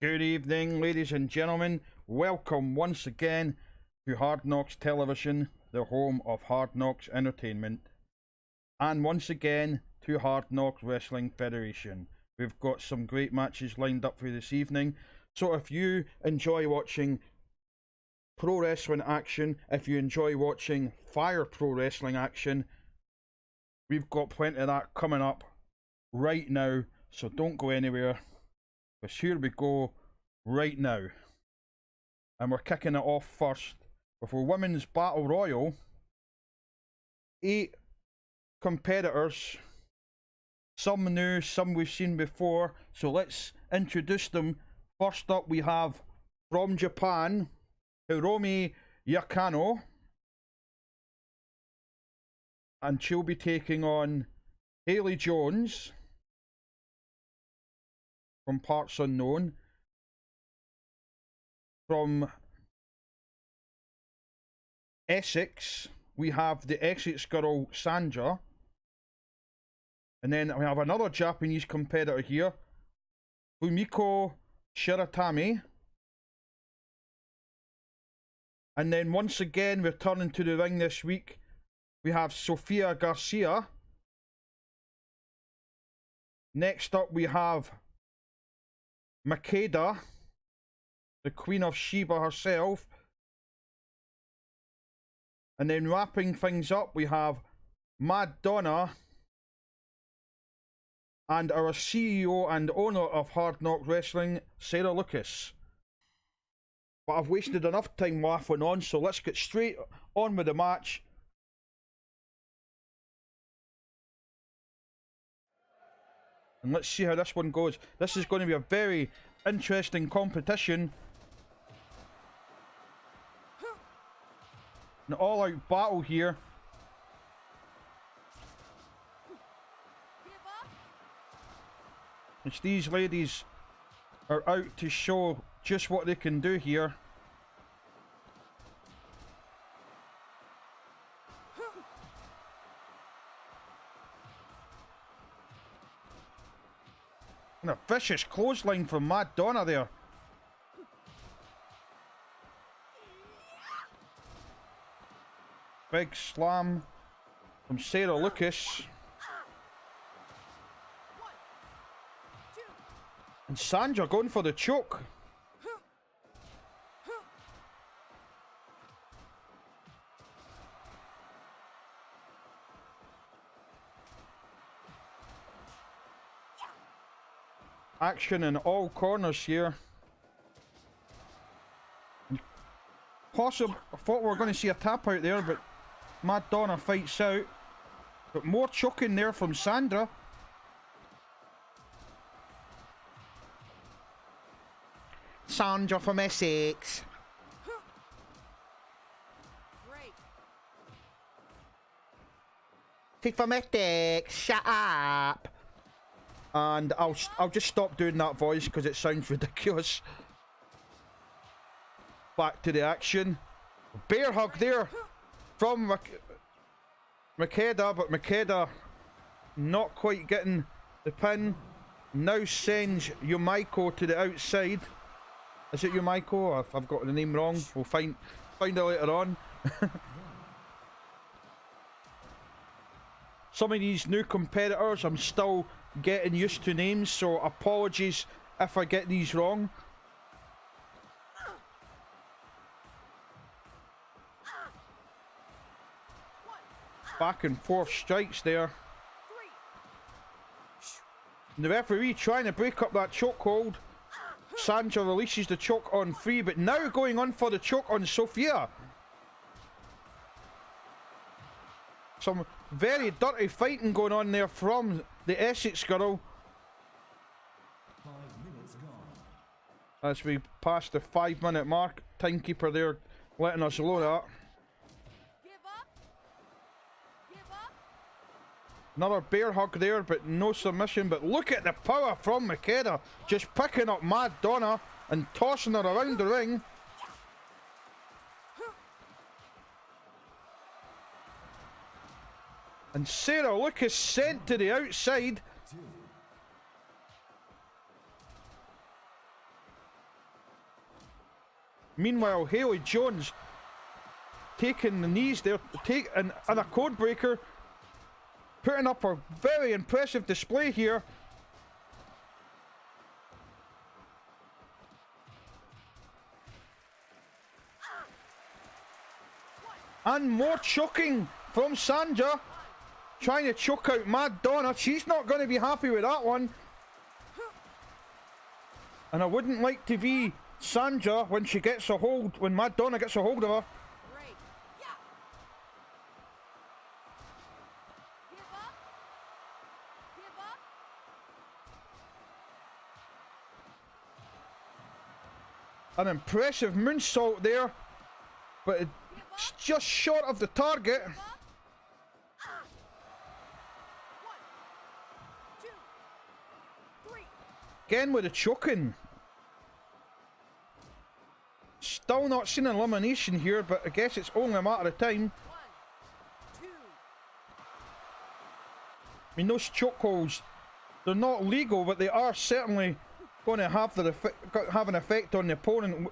Good evening, ladies and gentlemen. Welcome once again to Hard Knocks Television, the home of Hard Knocks Entertainment. And once again to Hard Knocks Wrestling Federation. We've got some great matches lined up for this evening. So if you enjoy watching pro wrestling action, if you enjoy watching Fire Pro Wrestling action, we've got plenty of that coming up right now. So don't go anywhere. Because here we go right now. And we're kicking it off first with a Women's Battle Royal. 8 competitors. Some new, some we've seen before. So let's introduce them. First up we have from Japan, Hiromi Yakano. And she'll be taking on Haley Jones from Parts Unknown. From Essex, we have the Essex girl Sandra. And then we have another Japanese competitor here, Fumiko Shiratami. And then once again, returning to the ring this week, we have Sofia Garcia. Next up, we have Makeda, the Queen of Sheba herself. And then wrapping things up, we have Madonna and our CEO and owner of Hard Knocks Wrestling, Sarah Lucas. But I've wasted enough time laughing on, so let's get straight on with the match. And let's see how this one goes. This is going to be a very interesting competition. An all-out battle here. It's these ladies are out to show just what they can do here. And a vicious clothesline from Madonna there. Big slam from Sarah Lucas. And Sandra going for the choke. Action in all corners here. Possible. I thought we were going to see a tap out there, but Madonna fights out. But more choking there from Sandra. Sandra from Essex. She's from Essex. Shut up. And I'll just stop doing that voice because it sounds ridiculous. Back to the action. Bear hug there from Makeda, but Makeda not quite getting the pin. Now sends Yumiko to the outside. Is it Yumiko? I've got the name wrong. We'll find out later on. Some of these new competitors, I'm still getting used to names, so apologies if I get these wrong. Back and forth strikes there. And the referee trying to break up that chokehold. Sandra releases the choke on Free, but now going on for the choke on Sophia. Some very dirty fighting going on there from the Essex girl. 5 minutes gone. As we pass the 5-minute mark, timekeeper there letting us know that. Another bear hug there, but no submission. But look at the power from Makeda. Just picking up Madonna and tossing her around the ring. And Sarah Lucas sent to the outside. Meanwhile, Haley Jones taking the knees there, and a code breaker, putting up a very impressive display here. And more choking from Sandra, trying to choke out Mad Donna. She's not going to be happy with that one. And I wouldn't like to be Sandra when she gets a hold, when Mad Donna gets a hold of her. An impressive moonsault there, but it's just short of the target. Again with the choking. Still not seen an elimination here, but I guess it's only a matter of time. I mean, those chokeholds, they're not legal, but they are certainly going to have an effect on the opponent.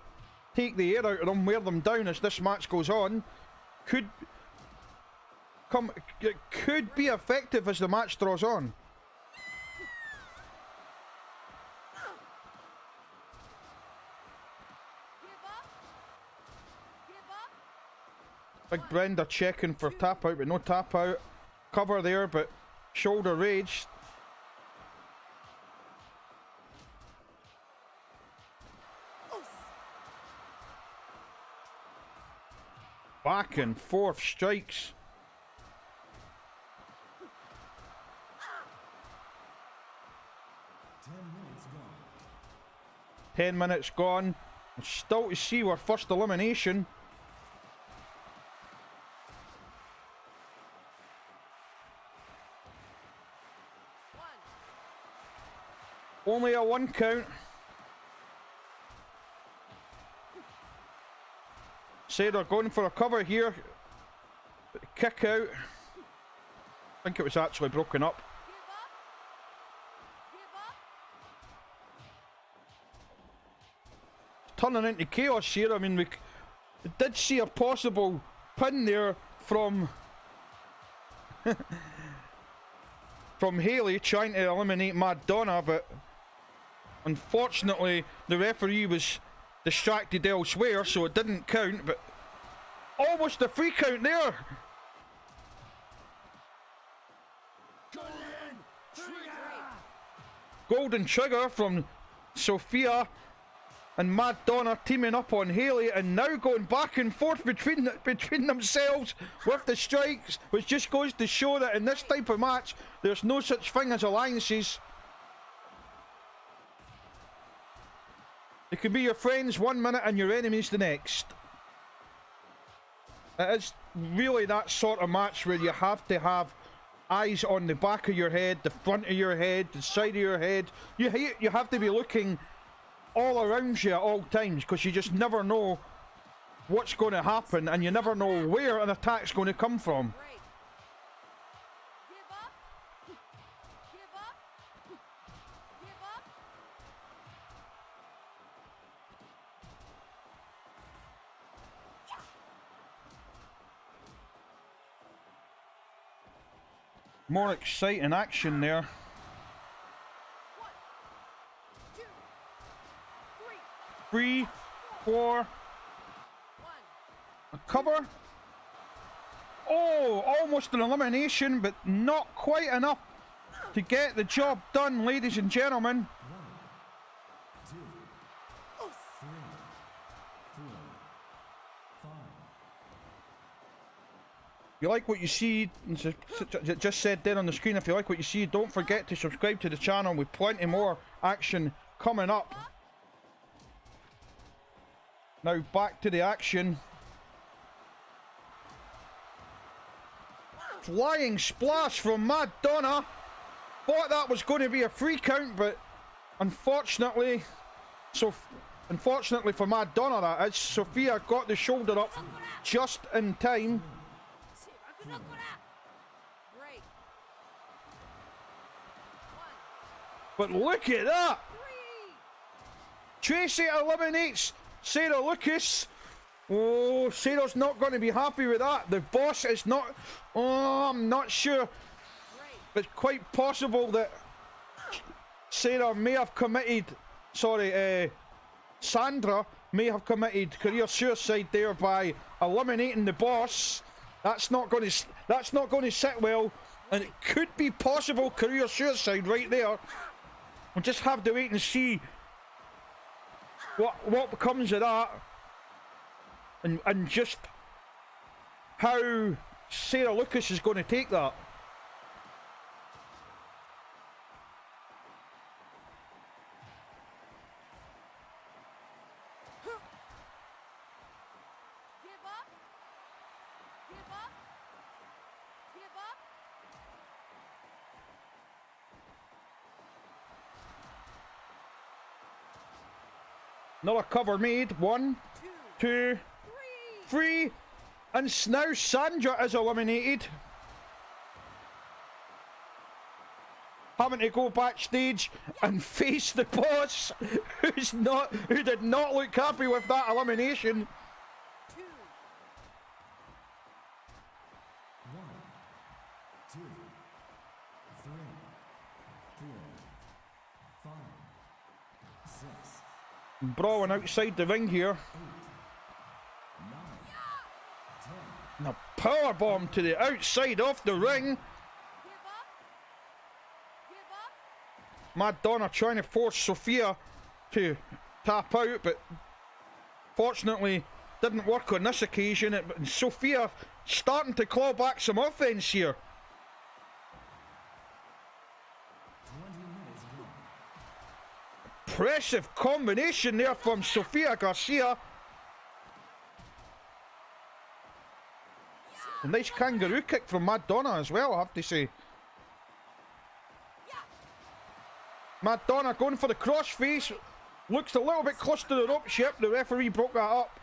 Take the air out of them, wear them down as this match goes on. It could be effective as the match draws on. Big Brenda checking for tap out, but no tap out. Cover there, but shoulder rage. Back and forth strikes. Ten minutes gone. Still to see our first elimination. Only a 1 count. Sarah going for a cover here. Kick out. I think it was actually broken up. Turning into chaos here. I mean, we did see a possible pin there from from Haley trying to eliminate Mad Donna, but unfortunately the referee was distracted elsewhere, so it didn't count. But almost a 3 count there. Golden trigger from Sophia, and Mad Donna teaming up on Haley, and now going back and forth between themselves with the strikes, which just goes to show that in this type of match there's no such thing as alliances. They can be your friends 1 minute and your enemies the next. It is really that sort of match where you have to have eyes on the back of your head, the front of your head, the side of your head. You have to be looking all around you at all times, because you just never know what's going to happen, and you never know where an attack's going to come from. More exciting action there. 3, 4. A cover. Oh, almost an elimination, but not quite enough to get the job done, ladies and gentlemen. 1, 2, 3, 4, 5. If you like what you see, it just said there on the screen, if you like what you see, don't forget to subscribe to the channel with plenty more action coming up. Now back to the action. Flying splash from Mad Donna. Thought that was going to be a 3 count, but unfortunately for Mad Donna, that is, Sophia got the shoulder up just in time. But look at that! Tracy eliminates Sarah Lucas. Oh, Sarah's not going to be happy with that. The boss is not... Oh, I'm not sure. It's quite possible that Sarah may have committed... Sorry, Sandra may have committed career suicide there by eliminating the boss. That's not going to sit well, and it could be possible career suicide right there. We'll just have to wait and see what comes of that, and just how Sarah Lucas is going to take that. Another cover made. 1, 2, 3. And now Sandra is eliminated. Having to go backstage and face the boss, who did not look happy with that elimination. 2, 1, 2, 3, 4, 5, 6. Brawling outside the ring here. 9, 10. And a powerbomb to the outside of the ring. Madonna trying to force Sophia to tap out, but fortunately didn't work on this occasion. Sophia starting to claw back some offense here. 20 minutes ago. Impressive combination there from Sophia Garcia. A nice kangaroo kick from Madonna as well, I have to say. Madonna going for the crossface. Looks a little bit close to the ropes. Yep, the referee broke that up.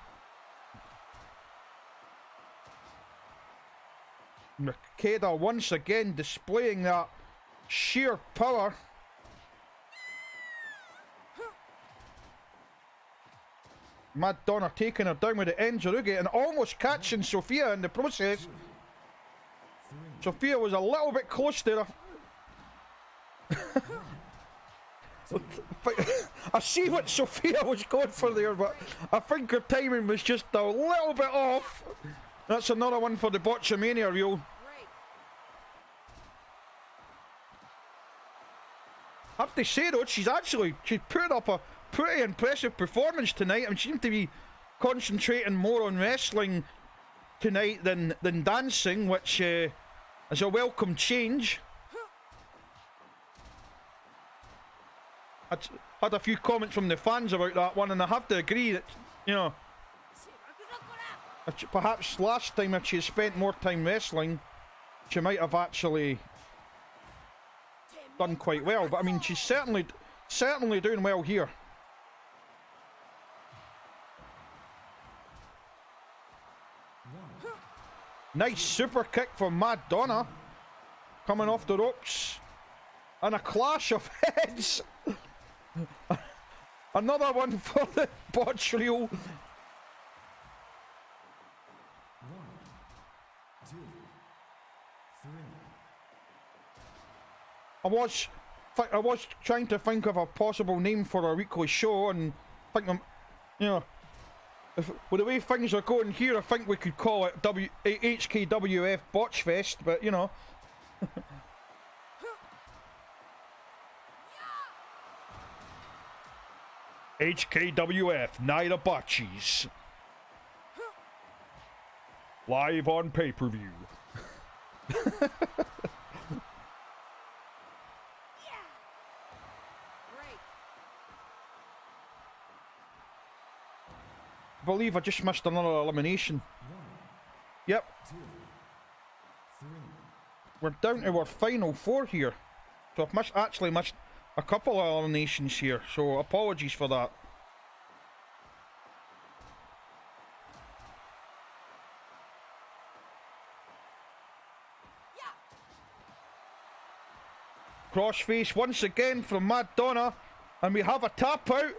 Makeda once again displaying that sheer power. Madonna taking her down with the Enzurugi and almost catching Sophia in the process. Sophia was a little bit close there. I see what Sophia was going for there, but I think her timing was just a little bit off. That's another one for the Botchamania reel. I have to say though, she's put up a pretty impressive performance tonight, and she seemed to be concentrating more on wrestling tonight than dancing, which is a welcome change. I had a few comments from the fans about that one, and I have to agree that, you know, perhaps last time if she had spent more time wrestling, she might have actually done quite well. But I mean, she's certainly doing well here. Nice super kick from Madonna, coming off the ropes, and a clash of heads. Another one for the botch reel. 1, 2, 3. I was trying to think of a possible name for a weekly show, and I think, you know, with the way things are going here, I think we could call it HKWF Botch Fest, but you know. HKWF Night of Botchies. Live on pay-per-view. I believe I just missed another elimination. 1, Yep. 2, 3. We're down to our final 4 here. So I've actually missed a couple of eliminations here, so apologies for that. Crossface once again from Madonna, and we have a tap out.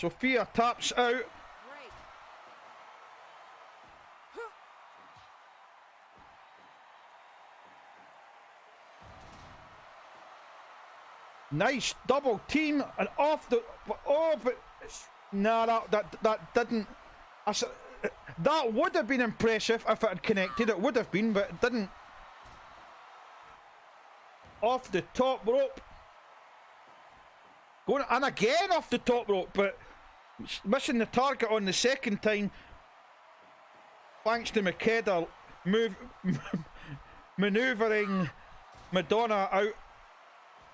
Sophia taps out. Break. Nice double team and off the. Oh, but nah, that didn't. That would have been impressive if it had connected. It would have been, but it didn't. Off the top rope. Going and again off the top rope, but missing the target on the second time. Thanks to Makeda maneuvering Madonna out.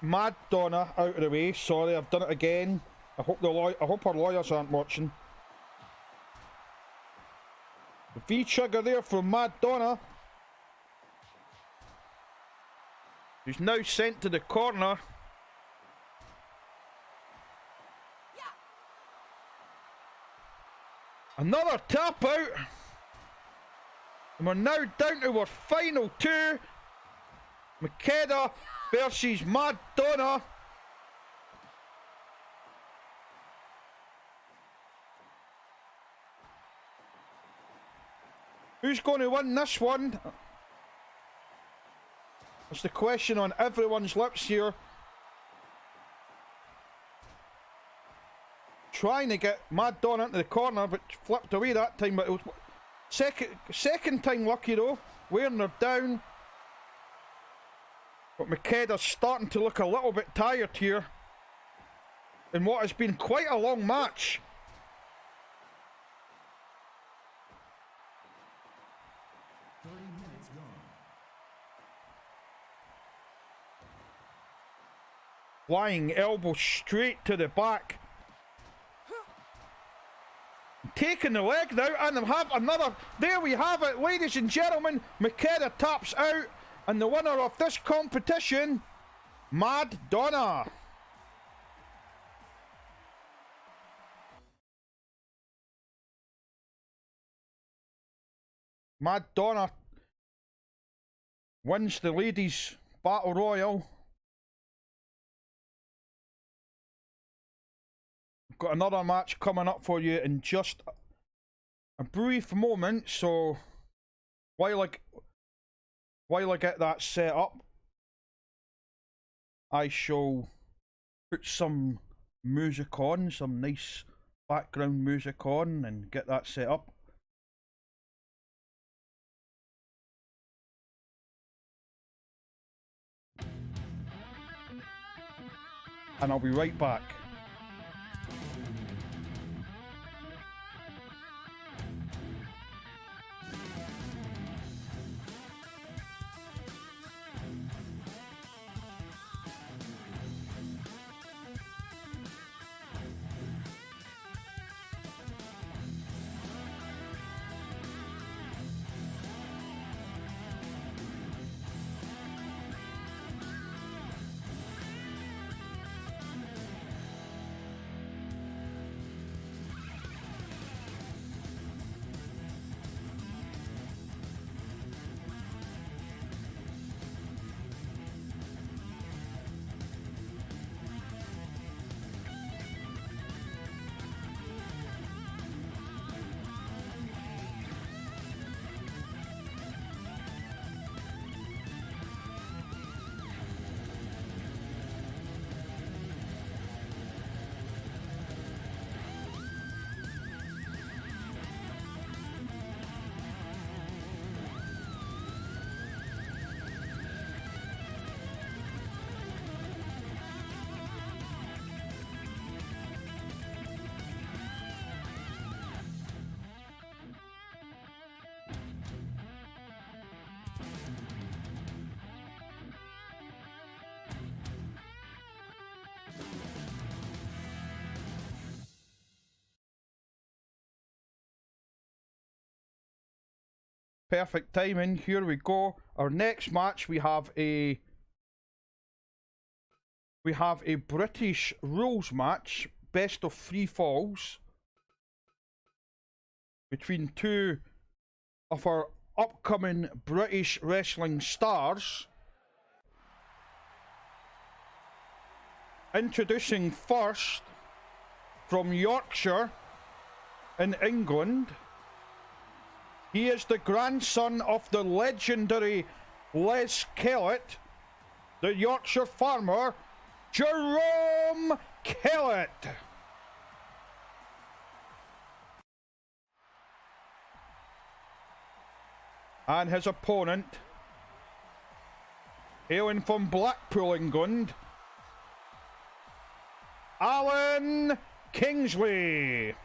Madonna out of the way. Sorry, I've done it again. I hope our lawyers aren't watching. The V-trigger there from Madonna. Who's now sent to the corner. Another tap out. And we're now down to our final two. Makeda versus Madonna. Who's going to win this one? That's the question on everyone's lips here. Trying to get Madonna into the corner, but flipped away that time. But it was second time lucky though, wearing her down. But Makeda's starting to look a little bit tired here in what has been quite a long match. Flying elbow straight to the back. Taking the leg now, and have another. There we have it, ladies and gentlemen. Makeda taps out, and the winner of this competition, Madonna. Madonna wins the ladies' battle royal. Got another match coming up for you in just a brief moment, so while I get that set up, I shall put some music on, some nice background music on, and get that set up. And I'll be right back. Perfect timing. Here we go. Our next match, we have a British rules match, best of 3 falls, between two of our upcoming British wrestling stars. Introducing first, from Yorkshire in England. He is the grandson of the legendary Les Kellett, the Yorkshire farmer, Jerome Kellett. And his opponent, hailing from Blackpool, England, Alan Kingsley.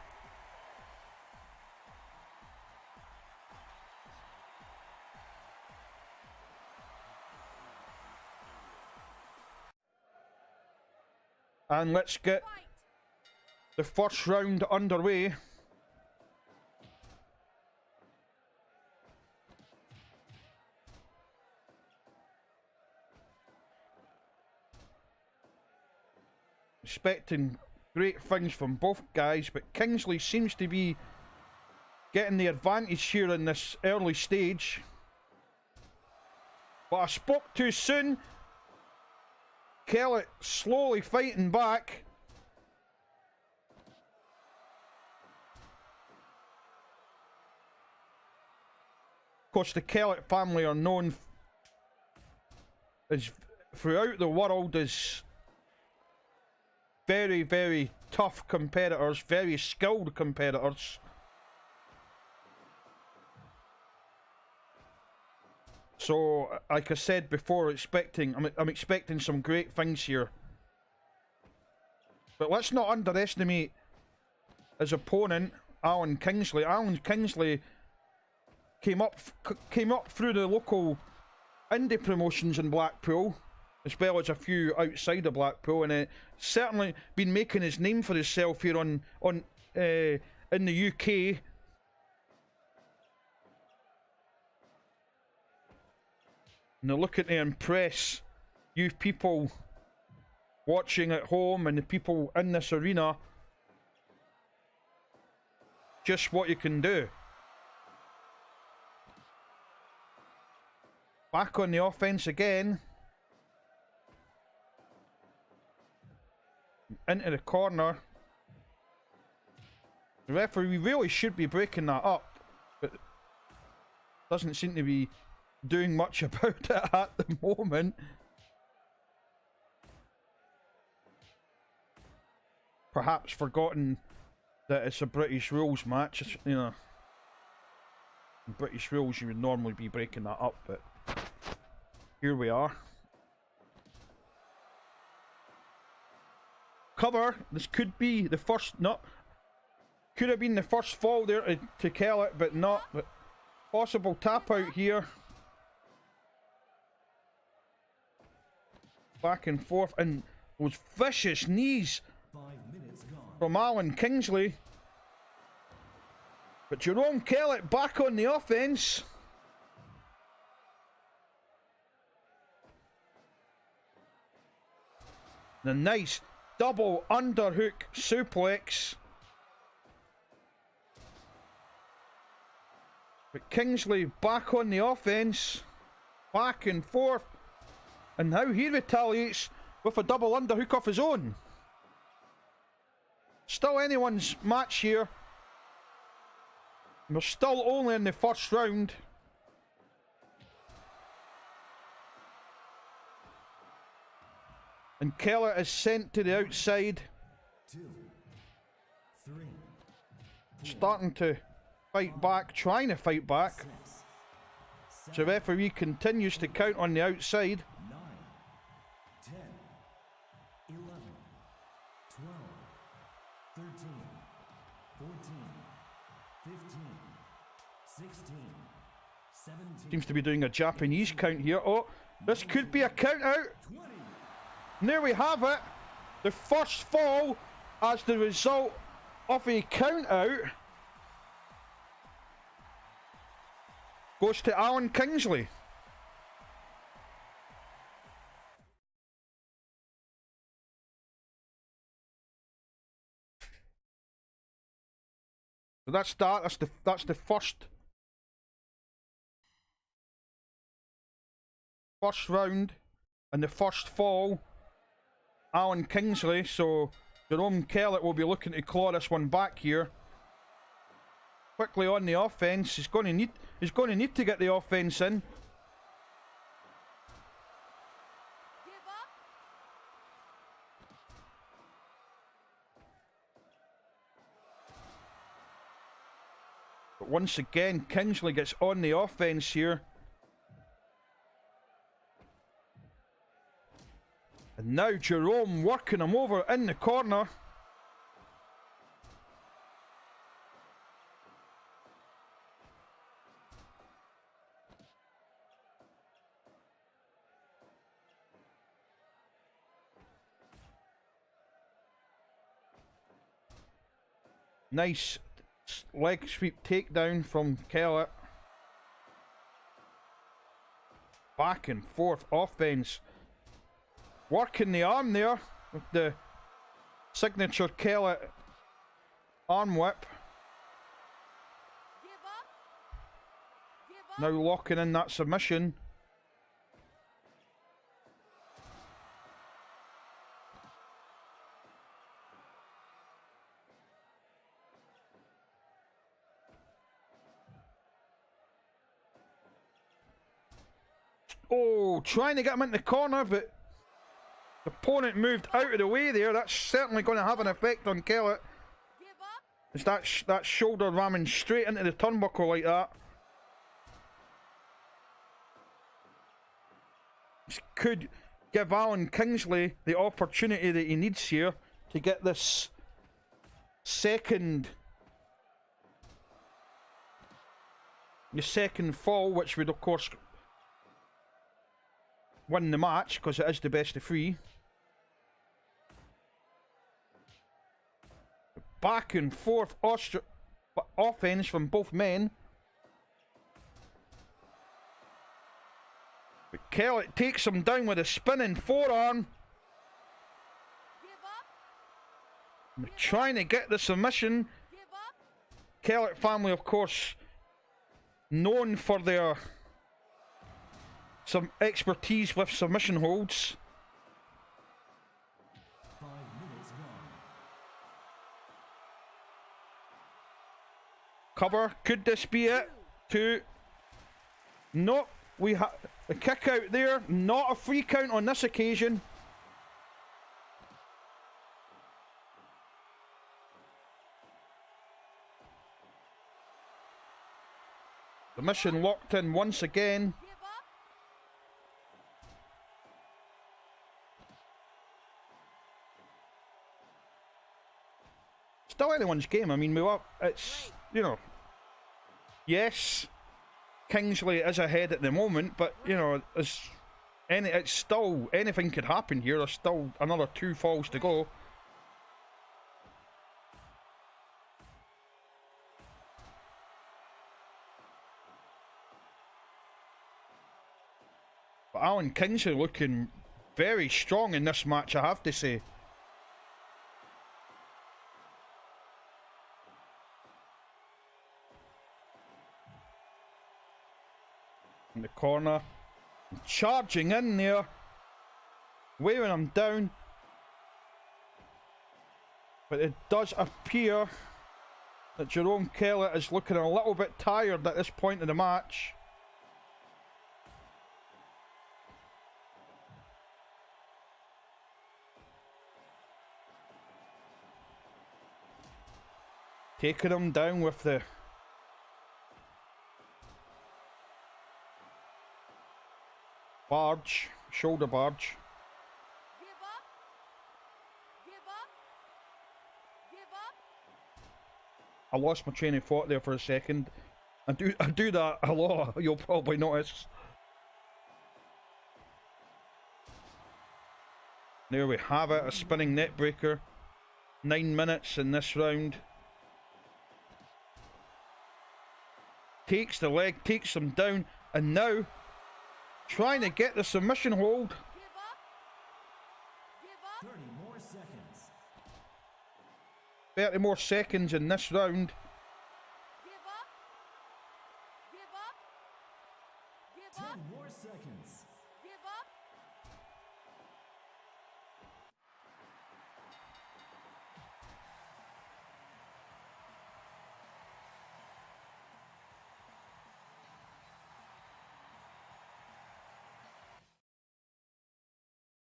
And let's get the first round underway. Expecting great things from both guys, but Kingsley seems to be getting the advantage here in this early stage. But I spoke too soon. Kellett slowly fighting back. Of course, the Kellett family are known as throughout the world as very, very tough competitors, very skilled competitors. So, like I said before, I'm expecting some great things here. But let's not underestimate his opponent, Alan Kingsley. Alan Kingsley came up through the local indie promotions in Blackpool, as well as a few outside of Blackpool, and certainly been making his name for himself here in the UK. And they're looking to impress you people watching at home and the people in this arena just what you can do. Back on the offense again. Into the corner. The referee really should be breaking that up, but doesn't seem to be doing much about it at the moment. Perhaps forgotten that it's a British rules match. It's, you know, in British rules you would normally be breaking that up, but here we are. Cover. This could be the first, could have been the first fall there to Kellett, but not. But possible tap out here. Back and forth, and those vicious knees from Alan Kingsley. But Jerome Kellett back on the offense. The nice double underhook suplex. But Kingsley back on the offense. Back and forth. And now he retaliates with a double underhook of his own. Still anyone's match here. We're still only in the first round. And Kellett is sent to the outside. 2, 3, 4, Starting to fight back, trying to fight back. 6, So 7, the referee continues to count on the outside. 9, 10, 11, 12, 13, 14, 15, 16, 17. Seems to be doing a Japanese count here. Oh, this could be a count out. 20. And there we have it. The first fall as the result of a count out goes to Alan Kingsley. So that's that. That's the first round and the first fall. Alan Kingsley. So Jerome Kellett will be looking to claw this one back here. Quickly on the offense. He's going to need to get the offense in. But once again, Kingsley gets on the offense here. And now Jerome working him over in the corner. Nice leg sweep takedown from Kellett. Back and forth offense. Working the arm there with the signature Kellett arm whip. Now locking in that submission. Oh, trying to get him in the corner, but the opponent moved out of the way there. That's certainly going to have an effect on Kellett. Is that shoulder ramming straight into the turnbuckle like that? This could give Alan Kingsley the opportunity that he needs here to get this second fall, which would of course win the match because it is the best of three. Back and forth offense from both men. But Kellett takes him down with a spinning forearm. Trying to get the submission. Kellett family, of course, known for their some expertise with submission holds. 5 minutes gone. Cover. Could this be it? 2. No, we have a kick out there. Not a free count on this occasion. The mission locked in once again. Still anyone's game. I mean, it's, you know, yes, Kingsley is ahead at the moment, but, you know, it's still, anything could happen here. There's still another 2 falls to go. But Alan Kingsley looking very strong in this match, I have to say. In the corner, charging in there, wearing him down, but it does appear that Jerome Kellett is looking a little bit tired at this point in the match. Taking him down with the barge, shoulder barge. I lost my train of thought there for a second. I do that a lot, you'll probably notice. There we have it, a spinning net breaker. 9 minutes in this round. Takes the leg, takes him down, and now trying to get the submission hold. 30 more seconds. 30 more seconds in this round. 10 more seconds.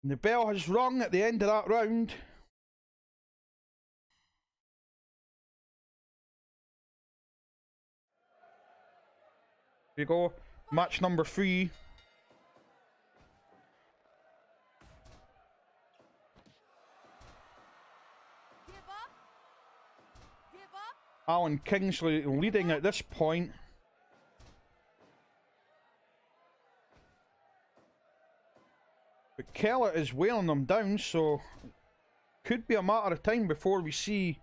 And the bell has rung at the end of that round. Here you go. Match number 3. Alan Kingsley leading at this point. But Kellett is wearing them down, so could be a matter of time before we see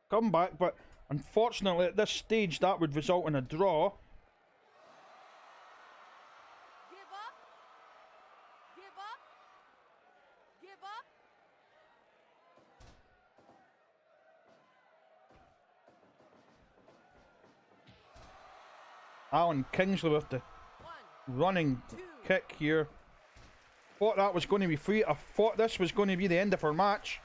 comeback. But unfortunately, at this stage, that would result in a draw. Alan Kingsley with the running kick here. Thought that was going to be free. I thought this was going to be the end of our match.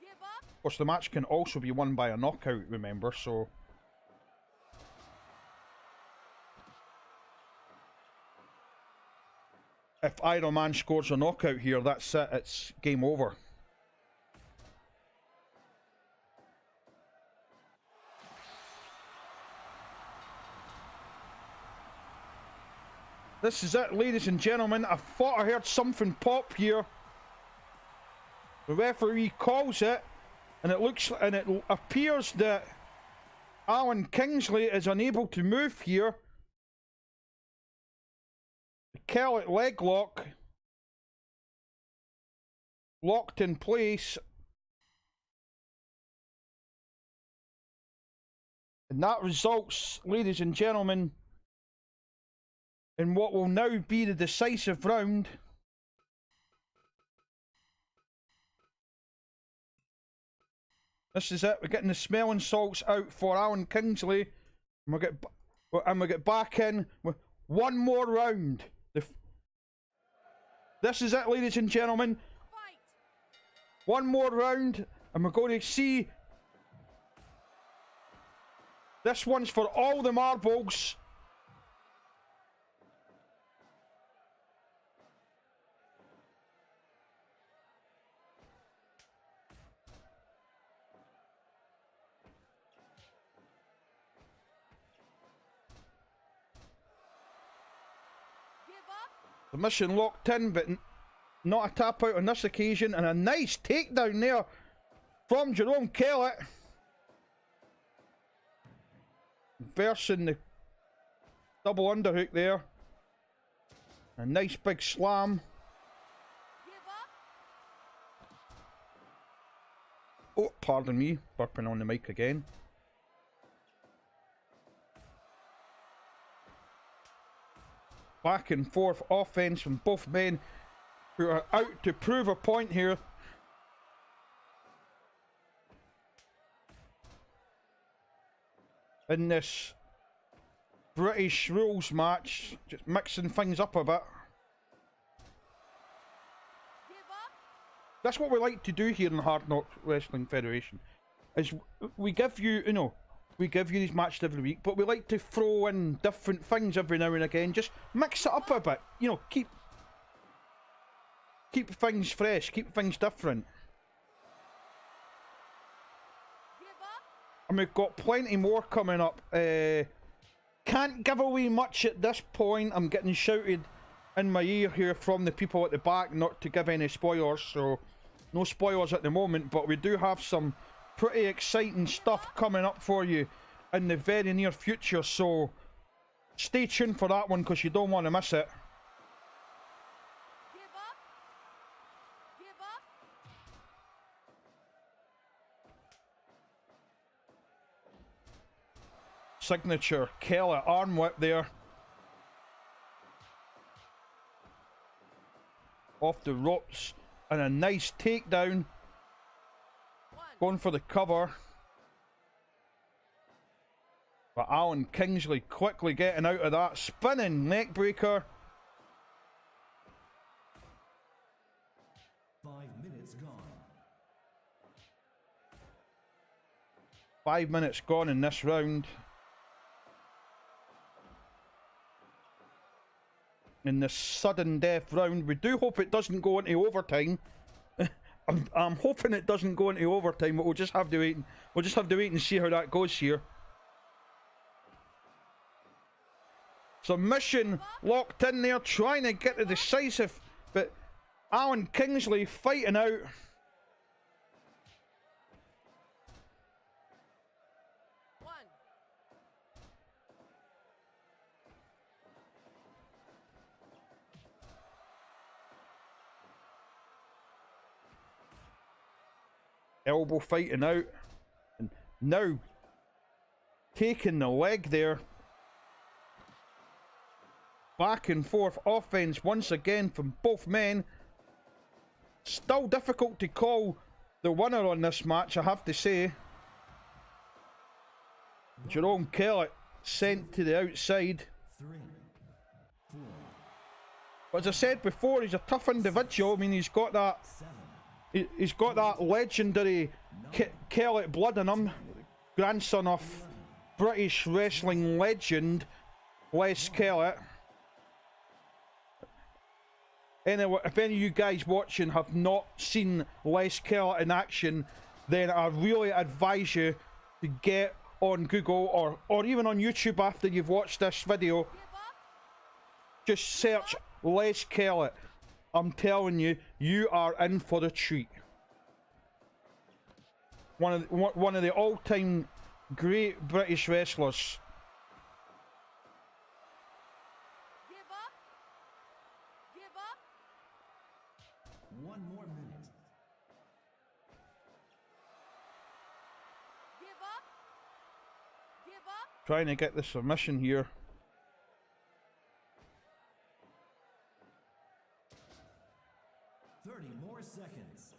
Of course, the match can also be won by a knockout, remember, so... If either man scores a knockout here, that's it. It's game over. This is it, ladies and gentlemen. I thought I heard something pop here. The referee calls it, and it appears that Alan Kingsley is unable to move here. The Kellett leg lock locked in place, and that results, ladies and gentlemen, in what will now be the decisive round. This is it. We're getting the smelling salts out for Alan Kingsley, and we get back in with one more round. This is it, ladies and gentlemen. One more round, and we're going to see. This one's for all the marbles. The mission locked in, but not a tap out on this occasion, and a nice takedown there from Jerome Kellett. Versing the double underhook there. A nice big slam. Oh, pardon me, burping on the mic again. Back and forth offense from both men who are out to prove a point here. In this British rules match, just mixing things up a bit. That's what we like to do here in the Hard Knock Wrestling Federation. Is we give you, we give you these matches every week, but we like to throw in different things every now and again. Just mix it up a bit, keep things fresh, keep things different. And we've got plenty more coming up. Can't give away much at this point. I'm getting shouted in my ear here from the people at the back not to give any spoilers, so no spoilers at the moment, but we do have some pretty exciting stuff coming up for you in the very near future, so stay tuned for that one because you don't want to miss it. Signature Kellett arm whip there. Off the ropes, and a nice takedown. Going for the cover. But Alan Kingsley quickly getting out of that. Spinning neck breaker. 5 minutes gone. 5 minutes gone in this round. in this sudden death round. We do hope it doesn't go into overtime. I'm hoping it doesn't go into overtime, but we'll just have to wait. We'll just have to wait and see how that goes here. Submission locked in there, trying to get the decisive, but Alan Kingsley fighting out. Elbow fighting out, and now taking the leg there. Back and forth offense once again from both men. Still difficult to call the winner on this match, I have to say. Jerome Kellett sent to the outside. 3, 4, But as I said before, he's a tough individual. I mean, he's got that. 7, He's got that legendary Kellett blood in him. Grandson of British wrestling legend Les Kellett. Anyway, if any of you guys watching have not seen Les Kellett in action, then I really advise you to get on Google or even on YouTube after you've watched this video. Just search Les Kellett. I'm telling you, you are in for a treat. One of the all-time great British wrestlers. Give up. Give up. 1 more minute. Give up. Give up. Trying to get the submission here. More seconds.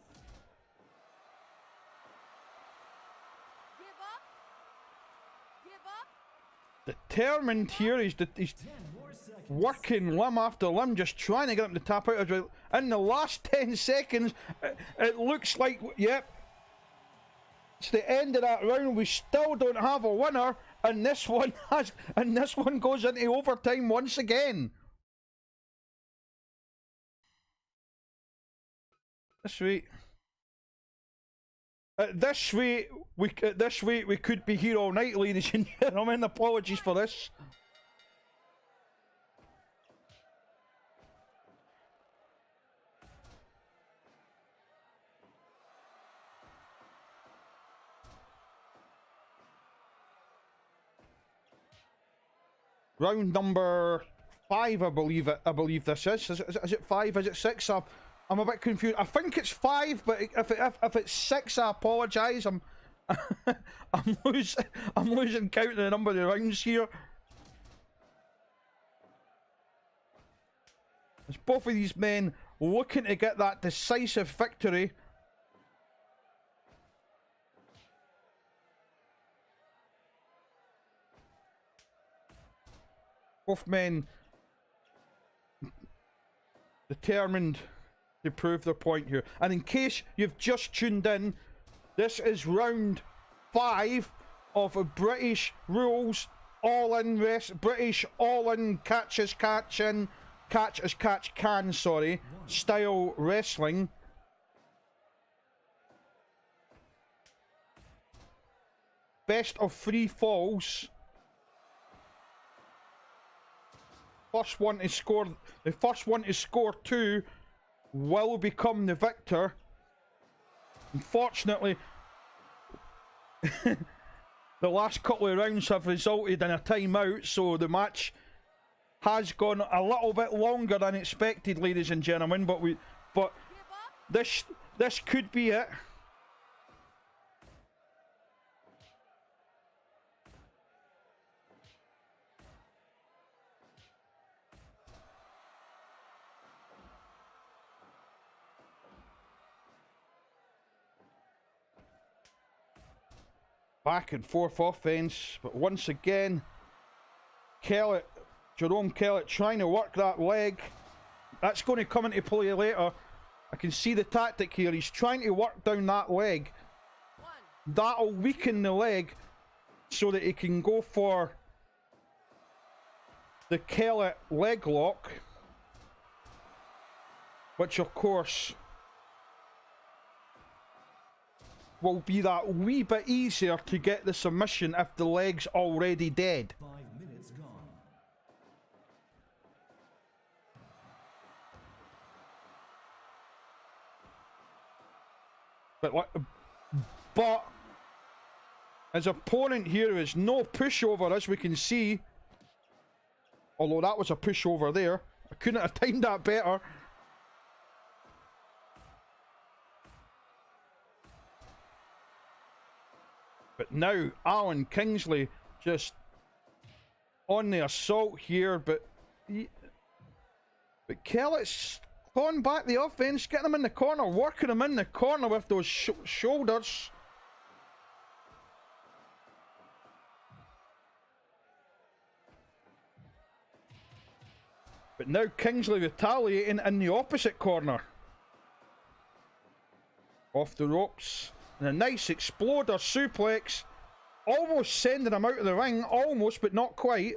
Give up. Give up. Determined here, he's 10 more seconds. working limb after limb, just trying to get him to tap out. In the last 10 seconds, it looks like, yep, it's the end of that round. We still don't have a winner, and this one goes into overtime once again. At this rate, we could be here all night, ladies and gentlemen. Apologies for this. Round number 5, I believe this is. Is it 5? Is it 6? I'm a bit confused. I think it's 5, but if it's 6, I apologise. I'm losing count of the number of the rounds here. It's both of these men looking to get that decisive victory. Both men determined to prove their point here. And in case you've just tuned in, this is round 5 of a British rules all-in British all-in catch as catch can, sorry, style wrestling. Best of 3 falls. The first one to score 2 will become the victor. Unfortunately, the last couple of rounds have resulted in a timeout, so the match has gone a little bit longer than expected, ladies and gentlemen. But this could be it. Back and forth offense, but once again, Jerome Kellett trying to work that leg. That's going to come into play later. I can see the tactic here. He's trying to work down that leg. That'll weaken the leg so that he can go for the Kellett leg lock. which of course will be that wee bit easier to get the submission if the leg's already dead. 5 minutes gone. But his opponent here is no pushover, as we can see. Although that was a pushover there. I couldn't have timed that better. But now Alan Kingsley just on the assault here, but Kellett's clawing back the offense, getting him in the corner, working him in the corner with those shoulders. But now Kingsley retaliating in the opposite corner. Off the ropes. And a nice exploder suplex. Almost sending him out of the ring. Almost, but not quite.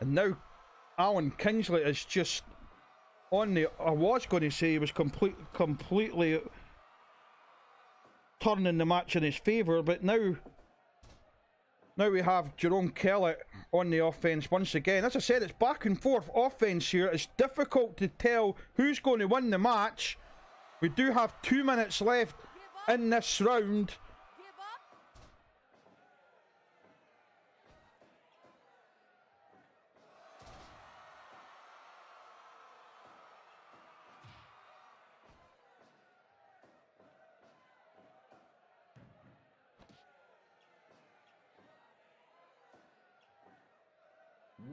And now Alan Kingsley is just on the... I was going to say he was completely turning the match in his favour, but now we have Jerome Kellett on the offense once again. As I said, it's back and forth offense here. It's difficult to tell who's going to win the match. We do have 2 minutes left in this round. Give up.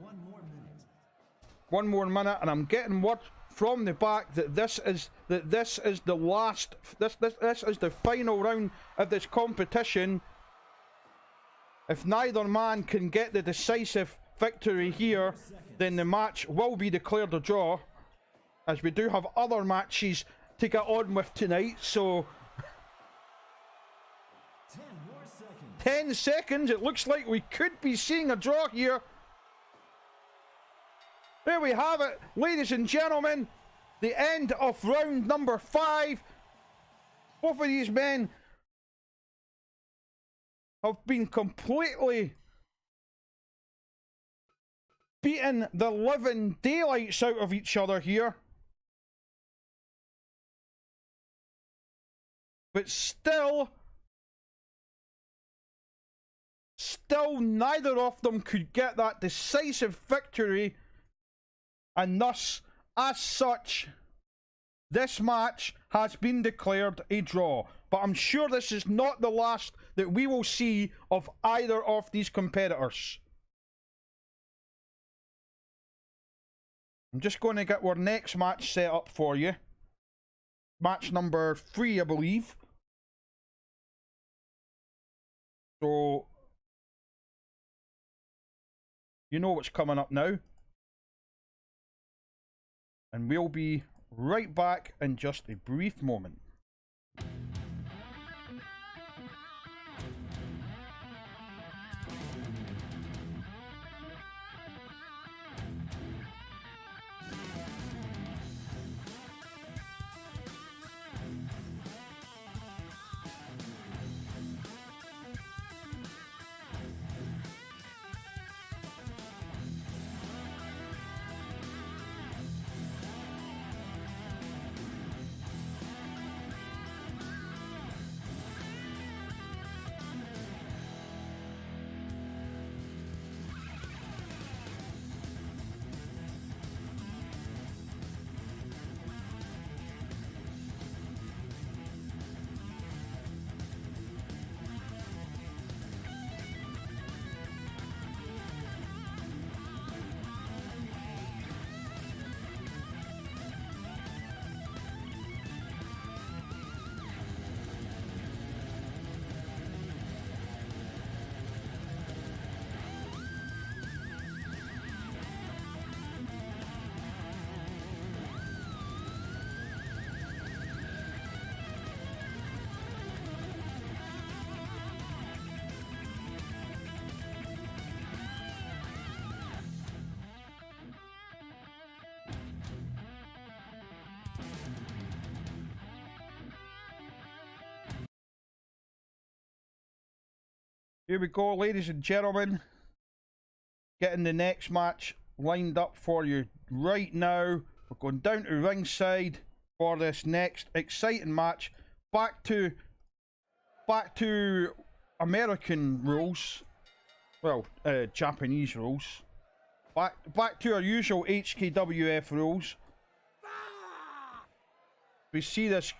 One more minute. 1 more minute, and I'm getting word from the back that this is the last. This is the final round of this competition. If neither man can get the decisive victory here, then the match will be declared a draw. As we do have other matches to get on with tonight, so 10 more seconds. 10 seconds. It looks like we could be seeing a draw here. There we have it, ladies and gentlemen. The end of round number 5. Both of these men have been completely beating the living daylights out of each other here. But still neither of them could get that decisive victory. And thus, as such, this match has been declared a draw. But I'm sure this is not the last that we will see of either of these competitors. I'm just going to get our next match set up for you. Match number 3, I believe. So, you know what's coming up now. And we'll be right back in just a brief moment. Here we go, ladies and gentlemen. Getting the next match lined up for you right now. We're going down to ringside for this next exciting match. Back to American rules. Well, Japanese rules. Back to our usual HKWF rules. We see this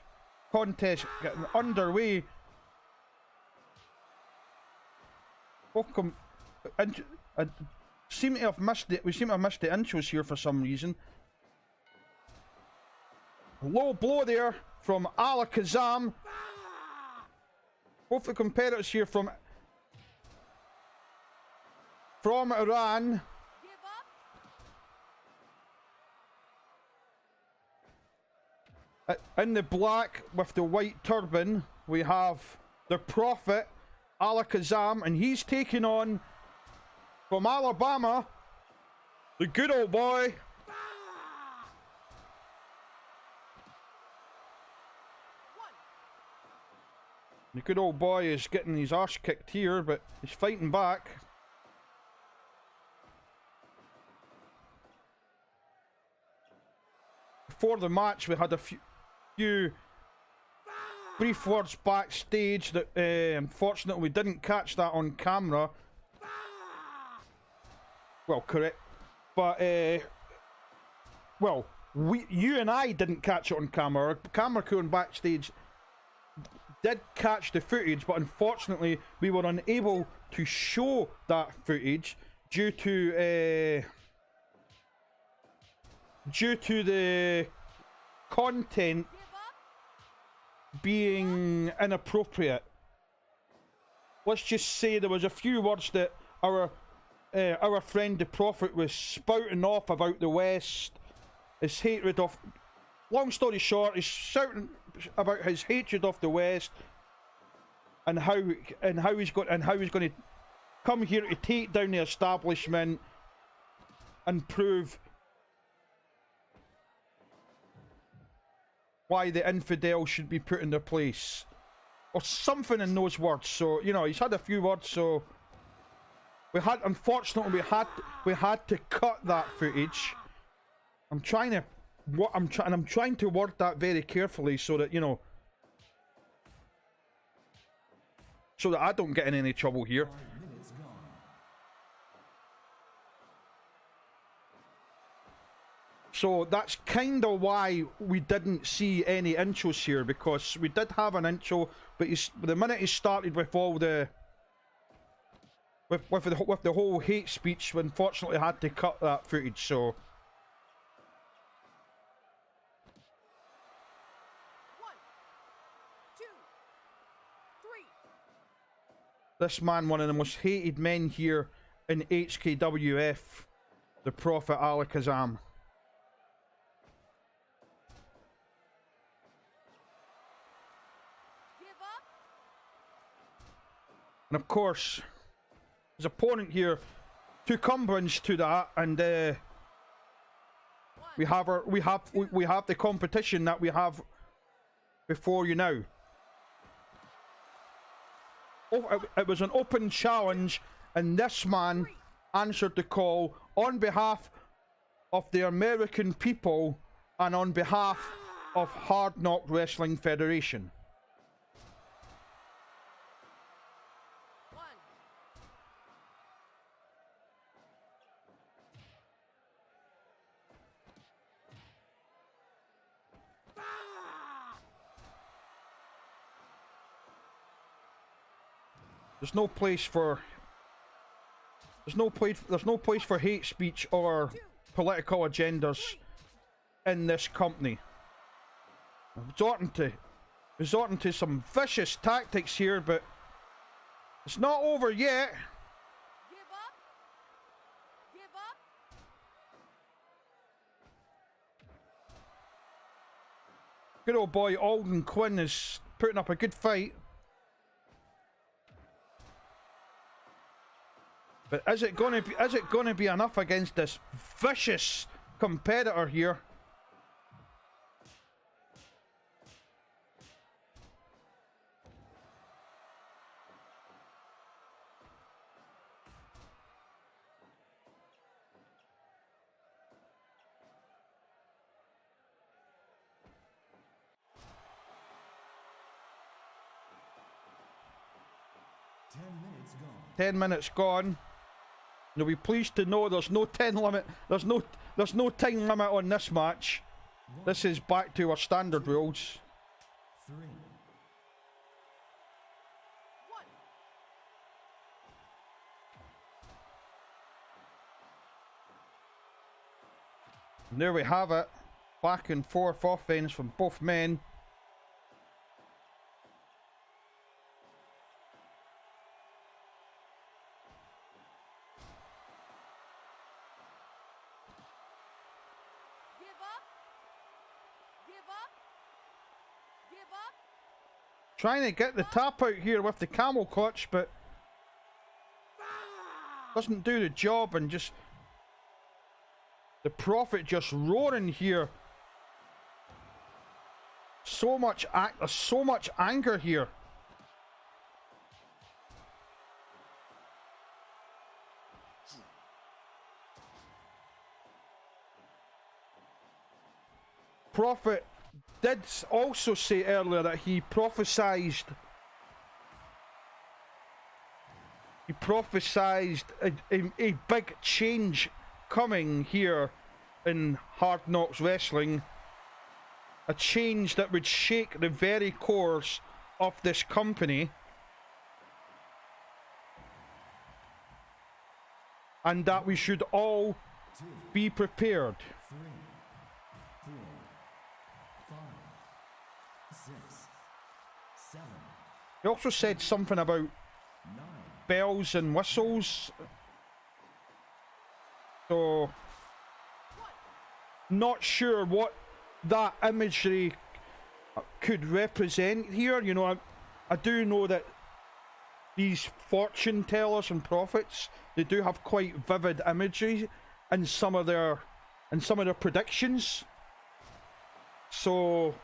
contest getting underway. Welcome. And seem to have missed it. We seem to have missed the intros here for some reason. Low blow there from Alakazam. Both the competitors here from Iran. Give up. In the black with the white turban, we have the Prophet, Alakazam, and he's taking on, from Alabama, the good old boy, the good old boy is getting his arse kicked here, but he's fighting back. Before the match, we had a few brief words backstage that unfortunately we didn't catch that on camera. Well, correct, but well, you and I didn't catch it on camera. Our camera crew on backstage did catch the footage, but unfortunately we were unable to show that footage due to the content being inappropriate. Let's just say there was a few words that our friend the Prophet was spouting off about the West, his hatred of. Long story short, he's shouting about his hatred of the West and how he's going to come here to take down the establishment and prove why the infidels should be put in their place, or something in those words. So you know, he's had a few words. So unfortunately we had to cut that footage. I'm trying to word that very carefully so that, you know, so that I don't get in any trouble here. 5 minutes gone. So that's kind of why we didn't see any intros here, because we did have an intro, but the minute he started with all the with the whole hate speech, we unfortunately had to cut that footage. So 1, 2, 3. this man, one of the most hated men here in HKWF, the Prophet Alakazam. Give up. And of course, his opponent here, two cumbrance to that, and we have the competition that we have before you now. Oh, it was an open challenge, and this man answered the call on behalf of the American people and on behalf of Hard Knock Wrestling Federation. 1. There's no place for hate speech or political agendas in this company. Resorting to some vicious tactics here, but it's not over yet. Give up. Give up. Good old boy Alden Quinn is putting up a good fight. But is it gonna be enough against this vicious competitor here? minutes gone. 10 minutes gone. You'll be pleased to know there's no 10 limit. There's no time limit on this match. This is back to our standard rules. 3. 1. And there we have it. Back and forth offense from both men. Give up. Give up. Give up. Trying to get the tap out here with the camel clutch, but doesn't do the job, and just the Prophet just roaring here. So much anger here. Prophet did also say earlier that he prophesied a big change coming here in Hard Knocks Wrestling. A change that would shake the very cores of this company. And that we should all 2, be prepared. 3, 4, 5, 6, 7, He also said something about 9. bells and whistles. So, not sure what that imagery could represent here. You know, I do know that these fortune tellers and prophets, they do have quite vivid imagery in some of their predictions. So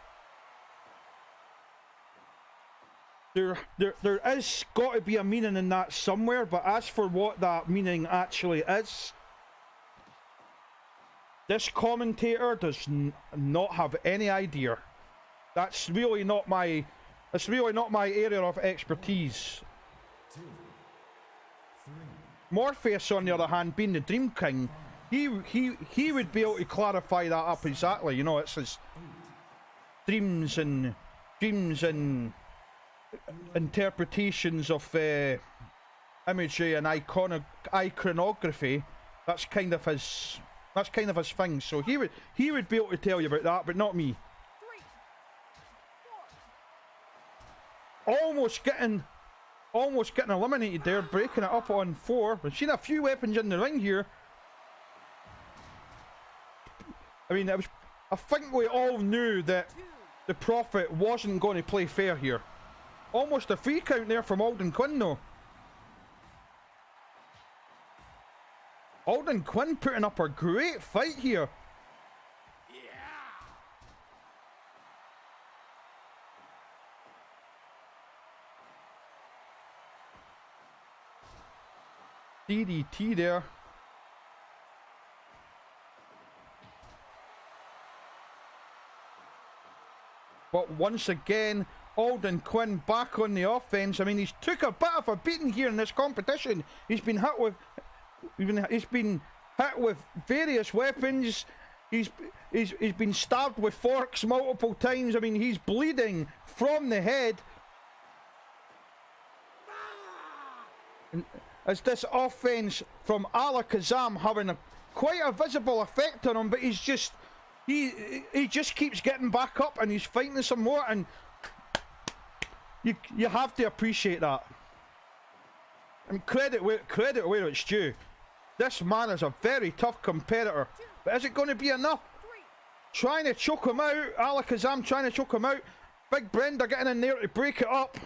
there is got to be a meaning in that somewhere, but as for what that meaning actually is, this commentator does not have any idea. That's really not my area of expertise. 2, 3, Morpheus, on the other hand, being the Dream King, he would be able to clarify that up exactly. You know, it's his dreams and interpretations of imagery and iconography. That's kind of his thing. So he would be able to tell you about that, but not me. 3, 4. Almost getting eliminated there, breaking it up on 4. We've seen a few weapons in the ring here. I mean, I think we all knew that the Prophet wasn't going to play fair here. Almost a free count there from Alden Quinn, though. Alden Quinn putting up a great fight here. DDT there. But once again, Alden Quinn back on the offense. I mean, he's took a bit of a beating here in this competition. He's been hit with various weapons. He's been stabbed with forks multiple times. I mean, he's bleeding from the head. And as this offense from Alakazam having quite a visible effect on him, but he's just he just keeps getting back up and he's fighting some more, and you have to appreciate that. And credit where it's due. This man is a very tough competitor, but is it going to be enough? 3. Trying to choke him out. Alakazam trying to choke him out. Big Brenda getting in there to break it up.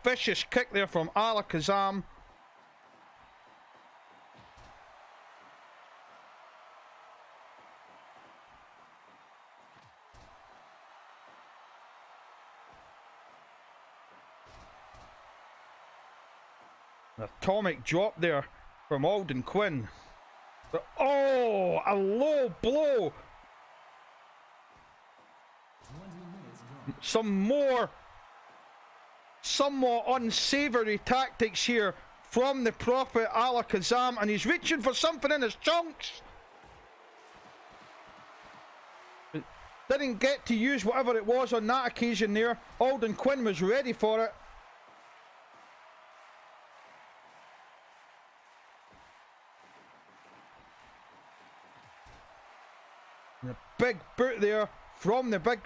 Vicious kick there from Alakazam. An atomic drop there from Alden Quinn. But, oh, a low blow. 20 minutes gone. Some more somewhat unsavoury tactics here from the Prophet Alakazam, and he's reaching for something in his chunks. Didn't get to use whatever it was on that occasion there. Alden Quinn was ready for it. The big boot there from the big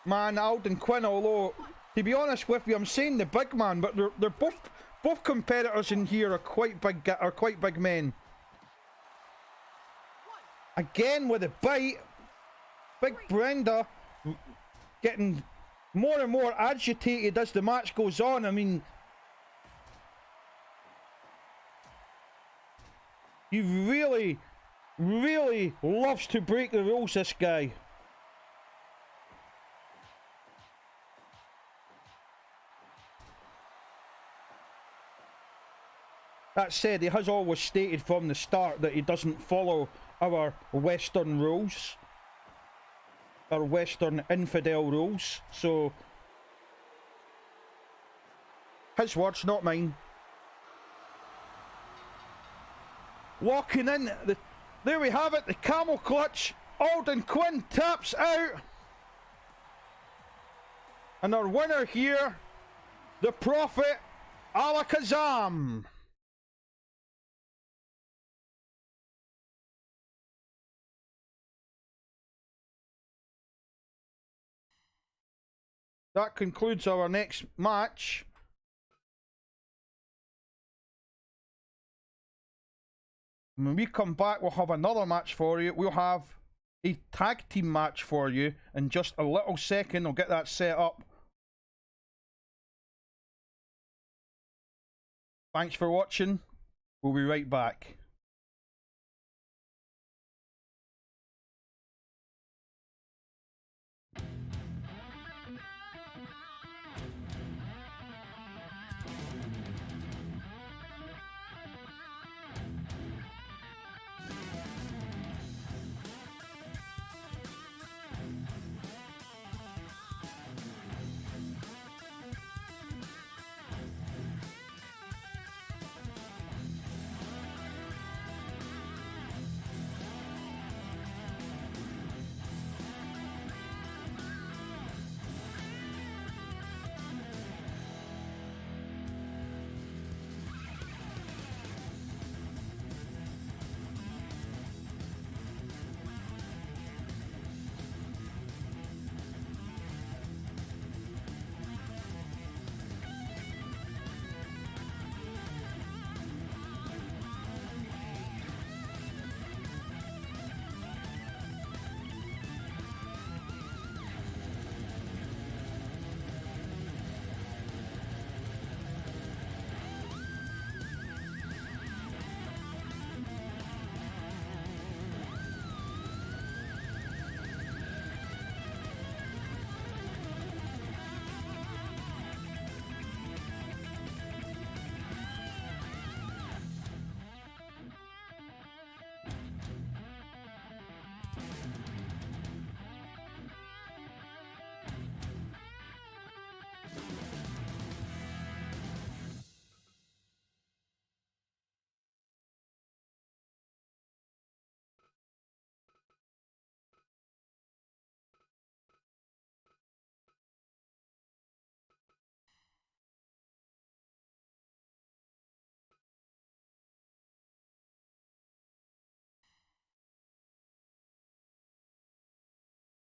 man Alden Quinn, although to be honest with you, I'm saying the big man, but they're both competitors in here are quite big men. Again with a bite. Big Brenda getting more and more agitated as the match goes on. I mean, he really loves to break the rules, this guy. That said, he has always stated from the start that he doesn't follow our Western rules. Our Western infidel rules, so his words, not mine. Walking in, there we have it, the camel clutch. Alden Quinn taps out, and our winner here, the Prophet Alakazam. That concludes our next match. When we come back, we'll have another match for you. We'll have a tag team match for you in just a little second. I'll get that set up. Thanks for watching. We'll be right back.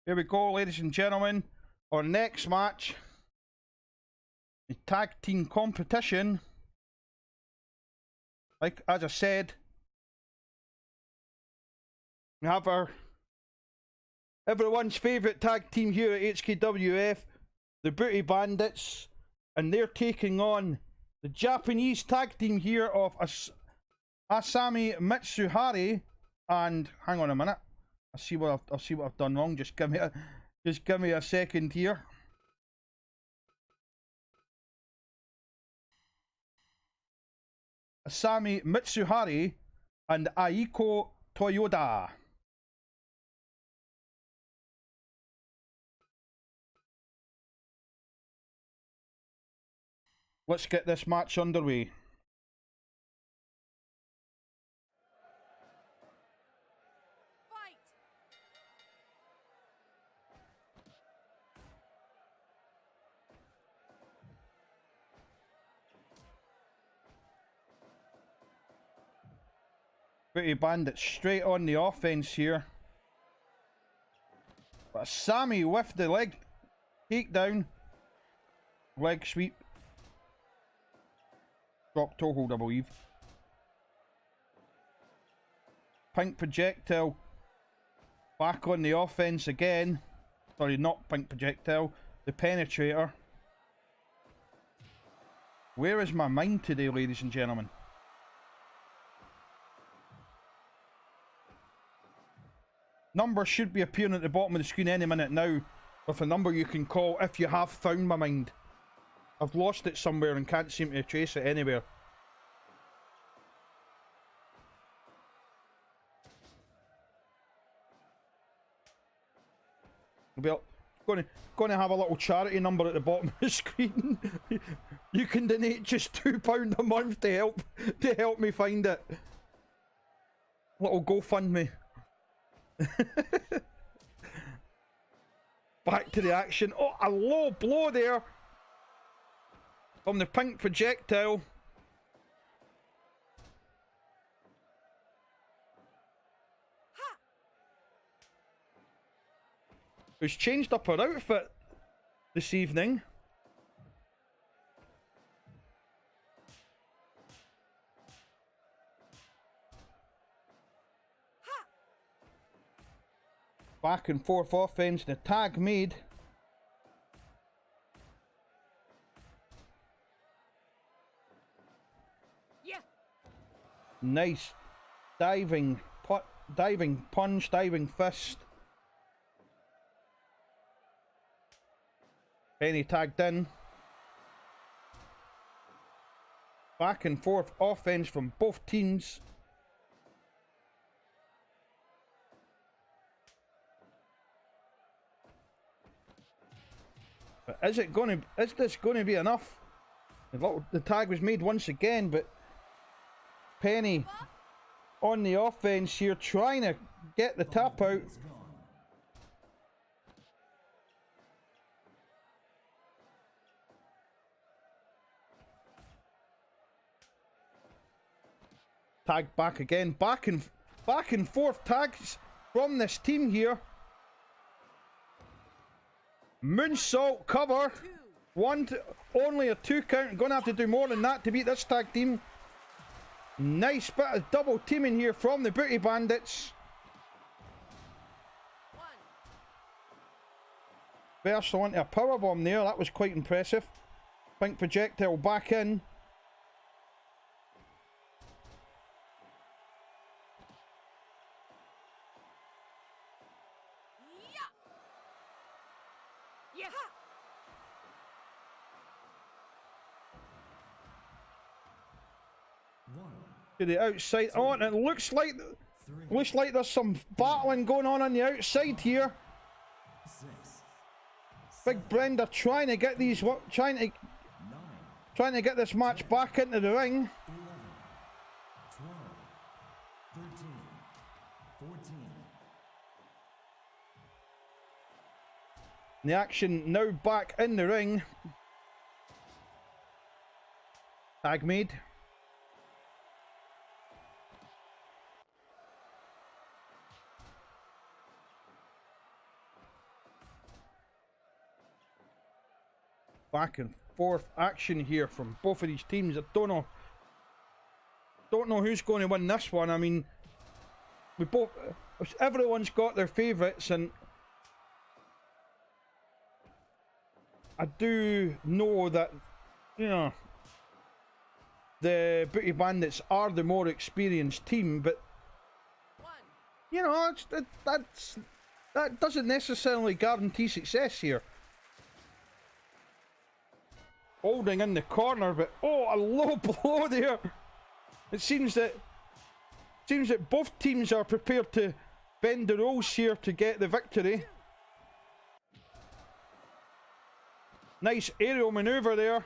Here we go, ladies and gentlemen. Our next match, the tag team competition. Like as I said, we have everyone's favourite tag team here at HKWF, the Booty Bandits, and they're taking on the Japanese tag team here of Asami Mitsuhari and hang on a minute. I'll see what I've done wrong. Just give me a second here. Asami Mitsuhari and Aiko Toyoda. Let's get this match underway. Fight! Pretty Bandit straight on the offense here. But Sammy with the leg takedown. Leg sweep. Drop toe hold, I believe. Pink projectile. Back on the offense again. Sorry, not pink projectile. The penetrator. Where is my mind today, ladies and gentlemen? Number should be appearing at the bottom of the screen any minute now, with a number you can call if you have found my mind. I've lost it somewhere and can't seem to trace it anywhere. Well, going to have a little charity number at the bottom of the screen. You can donate just £2 a month to help me find it. Little GoFundMe. Back to the action. Oh, a low blow there from the pink projectile. Who's changed up her outfit this evening. Back and forth offense, the tag made. Yeah. Nice diving punch, diving fist. Penny tagged in. Back and forth offense from both teams. But is this going to be enough? The tag was made once again, but Penny on the offense here, trying to get the tap out. Tag back again, back and forth tags from this team here. Moonsault cover. Only a 2 count. Gonna have to do more than that to beat this tag team. Nice bit of double teaming here from the Booty Bandits. Burst onto a powerbomb there. That was quite impressive. Pink projectile back in. To the outside. Oh, and it looks like there's some battling going on the outside here. Big Brenda trying to get these, trying to get this match back into the ring. 12, 13, 14. The action now back in the ring. Tag made. Back and forth action here from both of these teams. I don't know who's going to win this one. I mean, everyone's got their favourites, and I do know that, you know, the Booty Bandits are the more experienced team, but you know, that doesn't necessarily guarantee success here. Holding in the corner, but oh, a low blow there. It seems that both teams are prepared to bend the rules here to get the victory. Nice aerial maneuver there.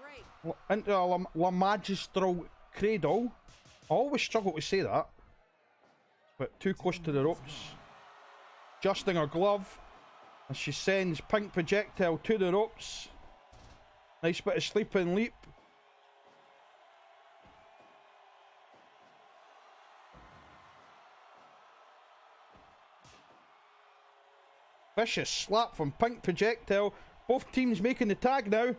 Break. into a La Magistral Cradle. I always struggle to say that. But too close to the ropes. Adjusting her glove. As she sends Pink Projectile to the ropes. Nice bit of sleeping leap. Vicious slap from Pink Projectile. Both teams making the tag now.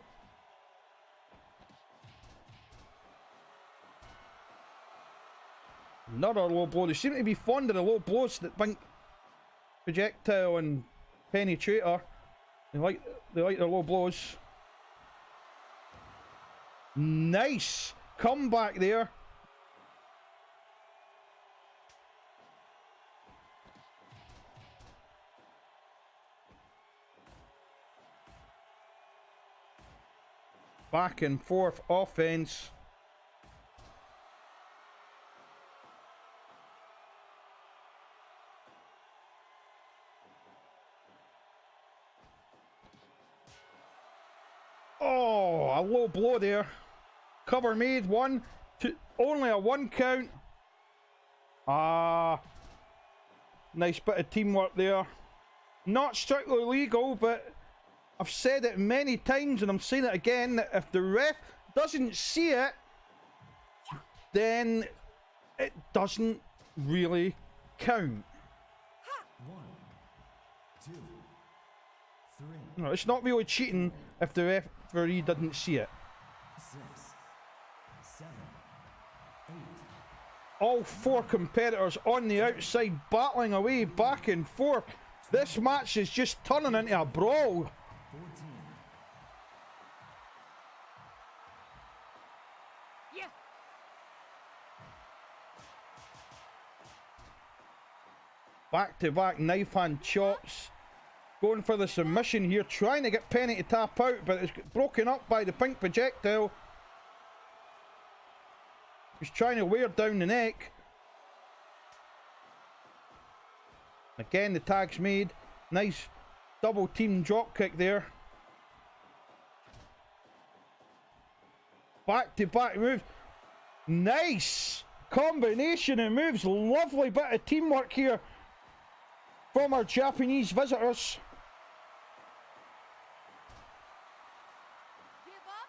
Another low blow. They seem to be fond of the low blows that Pink Projectile and Penetrator. They like their low blows. Nice comeback there. Back and forth offense. Oh, a low blow there. Cover made. 1, 2, only a 1 count. Nice bit of teamwork there. Not strictly legal, but I've said it many times and I'm saying it again, that if the ref doesn't see it, then it doesn't really count. 1, 2, 3, No, it's not really cheating if the referee doesn't see it. 6, 7, 8. All 4 competitors on the outside battling away back and forth. This match is just turning into a brawl. 14. Yeah. Back to back knife hand chops. Going for the submission here, trying to get Penny to tap out, but it's broken up by the Pink Projectile. He's trying to wear down the neck. Again, the tag's made. Nice double team drop kick there. Back to back moves. Nice combination of moves. Lovely bit of teamwork here from our Japanese visitors. Give up.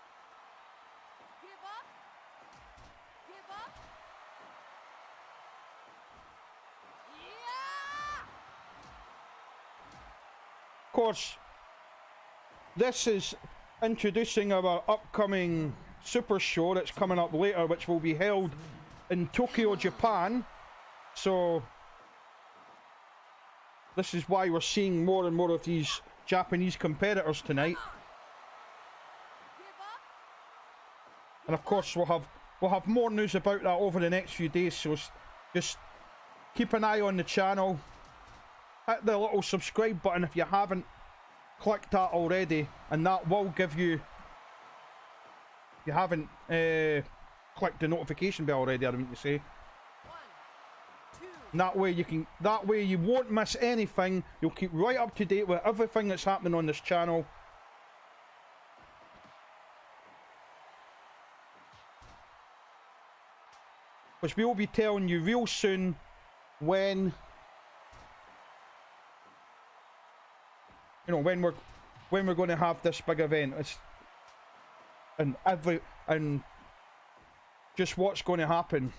Give up. Give up. Yeah. Of course, this is introducing our upcoming super show that's coming up later, which will be held in Tokyo, Japan. So this is why we're seeing more and more of these Japanese competitors tonight. Give up. And of course we'll have more news about that over the next few days, so just keep an eye on the channel. Hit the little subscribe button if you haven't clicked that already, and that will give you, if you haven't clicked the notification bell already, I mean to say. 1, 2. And that way you won't miss anything. You'll keep right up to date with everything that's happening on this channel. Which we will be telling you real soon when, you know, when we're going to have this big event. And just what's going to happen.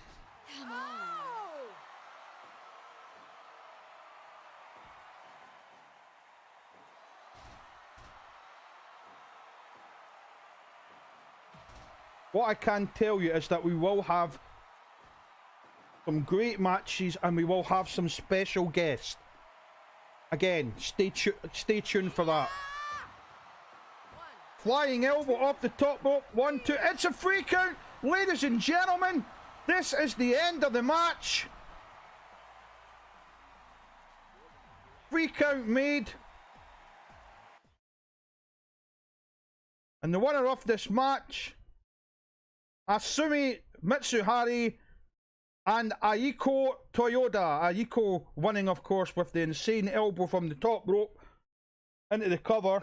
Come on. What I can tell you is that we will have some great matches and we will have some special guests. Again, stay tuned for that. 1. Flying elbow off the top rope. 1, 2. It's a free count. Ladies and gentlemen, this is the end of the match. Free count made. And the winner of this match, Asumi Mitsuhari and Aiko Toyoda. Aiko winning, of course, with the insane elbow from the top rope into the cover.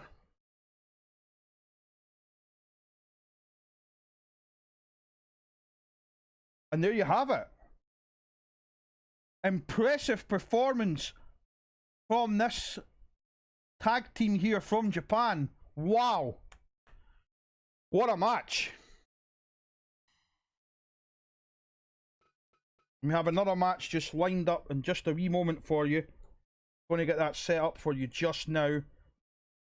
And there you have it. Impressive performance from this tag team here from Japan. Wow. What a match. We have another match just lined up in just a wee moment for you. Going to get that set up for you just now.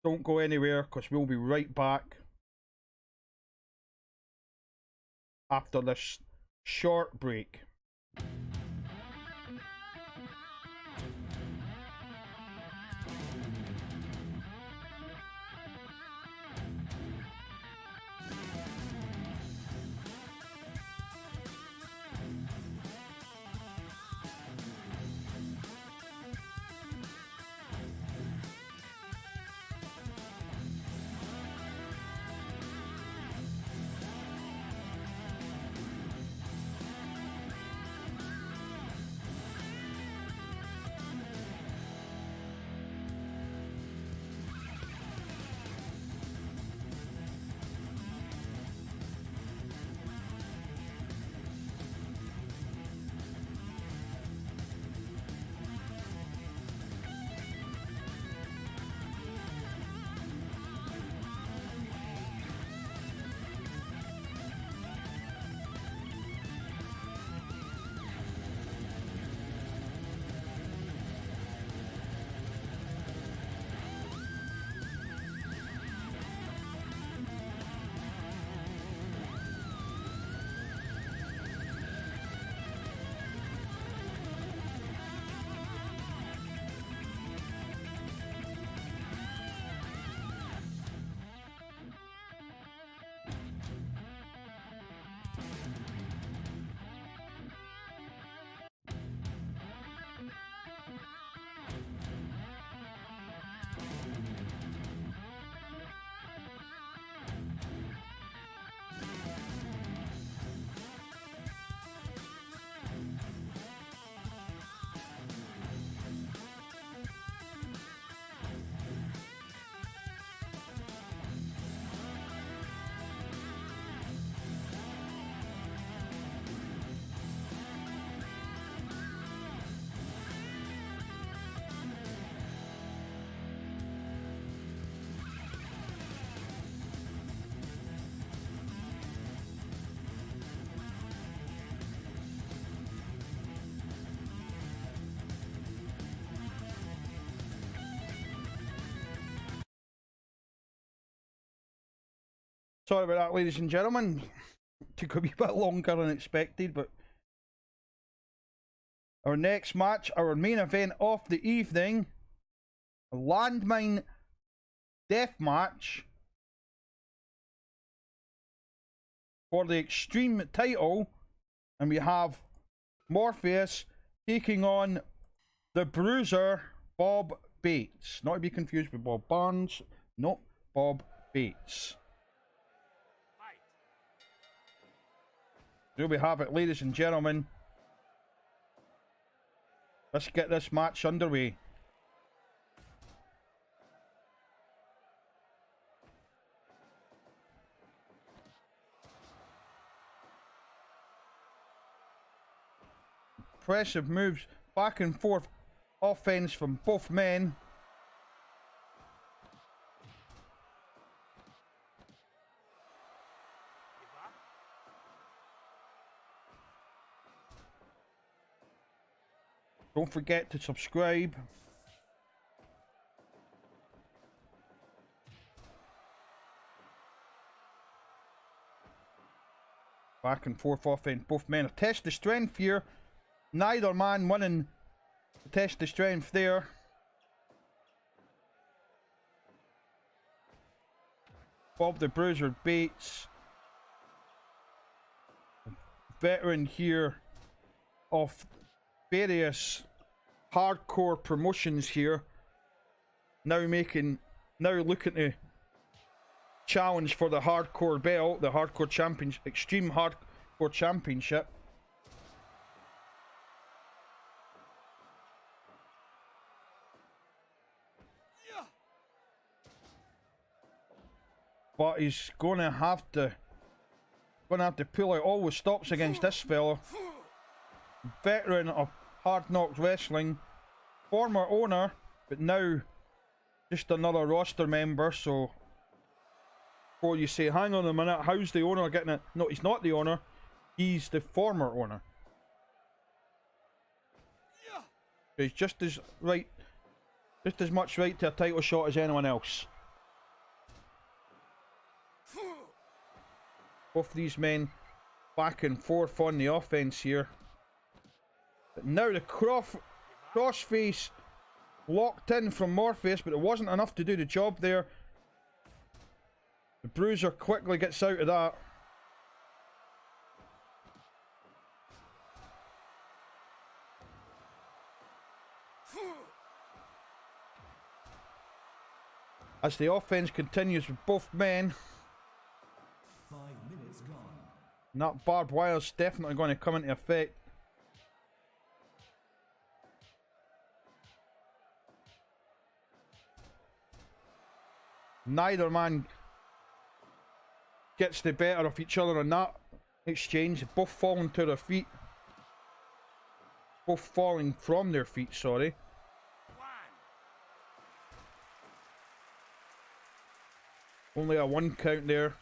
Don't go anywhere because we'll be right back after this short break. Sorry about that, ladies and gentlemen. Took a wee bit longer than expected, but our next match, our main event of the evening, a landmine death match for the Extreme title, and we have Morpheus taking on the Bruiser, Bob Bates. Not to be confused with Bob Barnes. Nope, Bob Bates. There we have it, ladies and gentlemen. Let's get this match underway. Impressive moves, back and forth offense from both men. Don't forget to subscribe. Back and forth offense, both men. A test of strength here. Neither man winning the test of strength there. Bob the Bruiser Bates, veteran here of various hardcore promotions here, now looking to challenge for the hardcore belt, the hardcore champions, extreme hardcore championship. But he's gonna have to gonna have to pull out all the stops against this fella. Veteran of Hard Knocks Wrestling, former owner, but now just another roster member. So before you say, hang on a minute, how's the owner getting it? No, he's not the owner, he's the former owner. He's just as right, just as much right to a title shot as anyone else. Both these men back and forth on the offense here. But now the crossface locked in from Morpheus, but it wasn't enough to do the job there. The Bruiser quickly gets out of that. As the offense continues with both men. 5 minutes gone. And that barbed wire is definitely going to come into effect. Neither man gets the better of each other in that exchange. Both falling to their feet. Both falling from their feet, sorry. Only a 1 count there.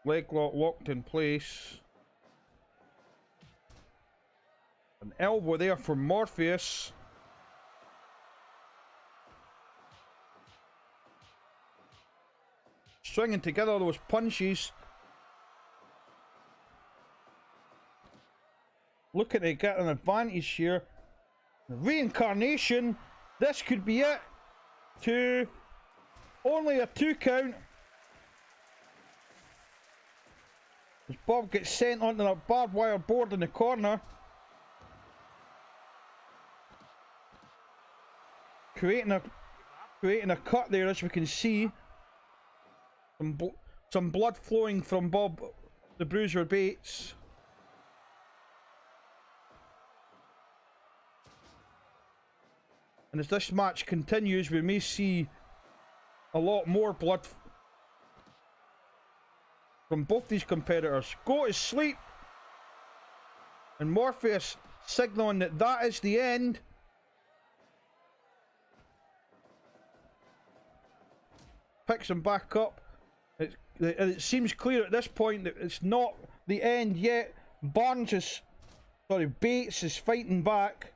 Leg lock locked in place. An elbow there from Morpheus. Stringing together those punches. Looking to get an advantage here. Reincarnation. This could be it. 2. Only a 2 count. As Bob gets sent onto that barbed wire board in the corner. Creating a cut there, as we can see. Some blood flowing from Bob the Bruiser Bates. And as this match continues, we may see a lot more blood from both these competitors. Go to sleep. And Morpheus signaling that that is the end. Picks him back up. It seems clear at this point that it's not the end yet. Bates is fighting back.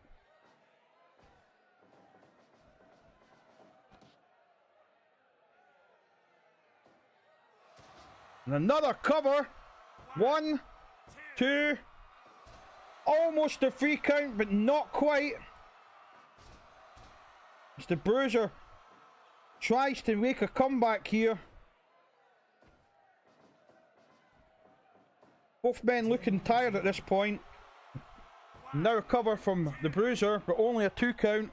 And another cover. 1, 2. Almost a 3 count, but not quite. As the Bruiser tries to make a comeback here. Both men looking tired at this point. Now a cover from the Bruiser, but only a 2 count.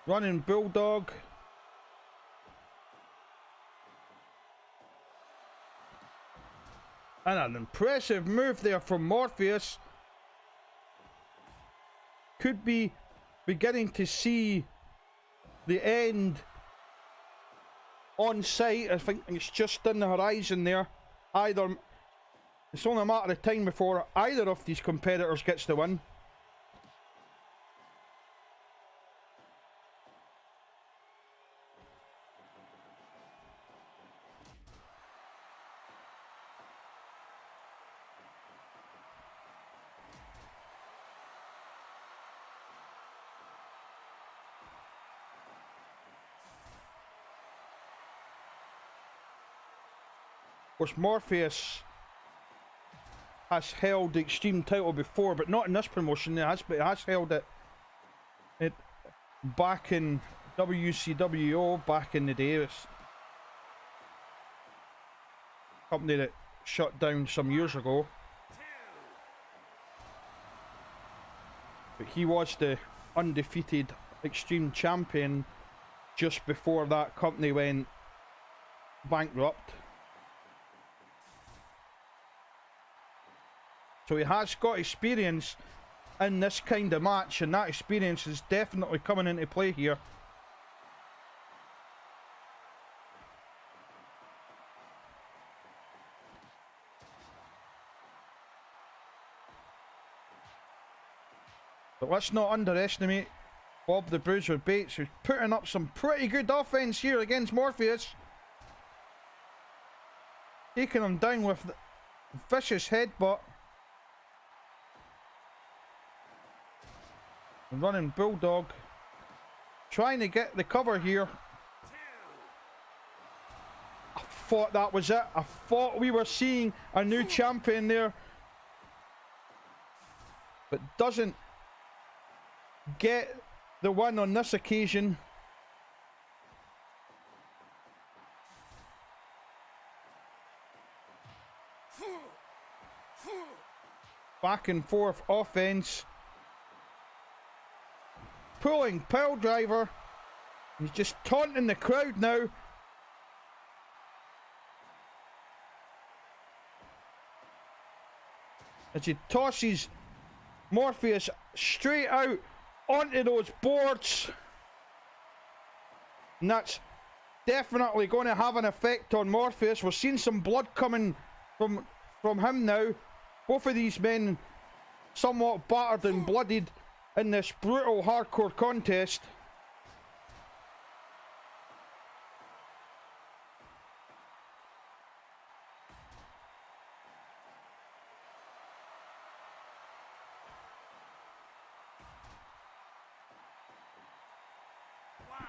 Running Bulldog. And an impressive move there from Morpheus. Could be beginning to see the end on sight. I think it's just in the horizon there. It's only a matter of time before either of these competitors gets the win. Of course, Morpheus has held the Extreme title before, but not in this promotion. It has held it back in WCWO back in the day. company that shut down some years ago. But he was the undefeated Extreme Champion just before that company went bankrupt. So he has got experience in this kind of match, and that experience is definitely coming into play here. But let's not underestimate Bob the Bruiser Bates, who's putting up some pretty good offense here against Morpheus. Taking him down with the vicious headbutt. And running Bulldog. Trying to get the cover here. I thought that was it. I thought we were seeing a new champion there. But doesn't get the win on this occasion. Back and forth offense. Pulling pile driver. He's just taunting the crowd now. As he tosses Morpheus straight out onto those boards. And that's definitely going to have an effect on Morpheus. We're seeing some blood coming from him now. Both of these men somewhat battered and bloodied in this brutal hardcore contest.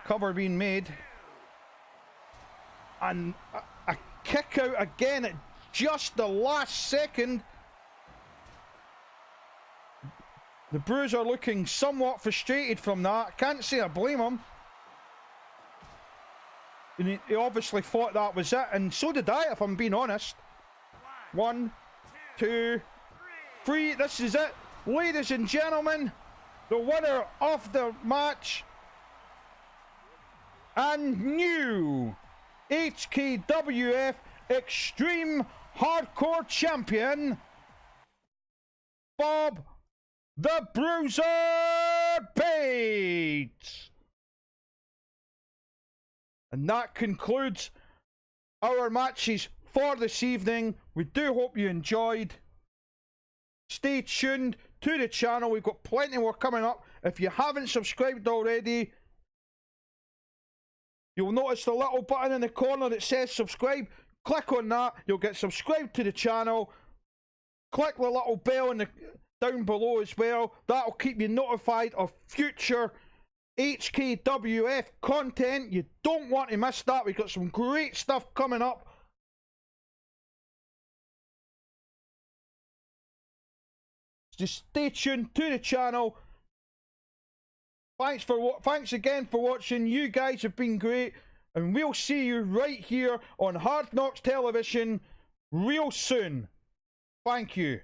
Cover being made. And a kick out again at just the last second. The Bruiser looking somewhat frustrated from that. Can't say I blame him. And he obviously thought that was it, and so did I, if I'm being honest. 1, 2, 3. This is it. Ladies and gentlemen, the winner of the match and new HKWF Extreme Hardcore Champion, Bob the Bruiser Bates. And that concludes our matches for this evening. We do hope you enjoyed. Stay tuned to the channel. We've got plenty more coming up. If you haven't subscribed already, you'll notice the little button in the corner that says subscribe. Click on that. You'll get subscribed to the channel. Click the little bell in the down below as well. That'll keep you notified of future HKWF content. You don't want to miss that. We've got some great stuff coming up. Just stay tuned to the channel. Thanks again for watching. You guys have been great, and we'll see you right here on Hard Knocks Television real soon. Thank you.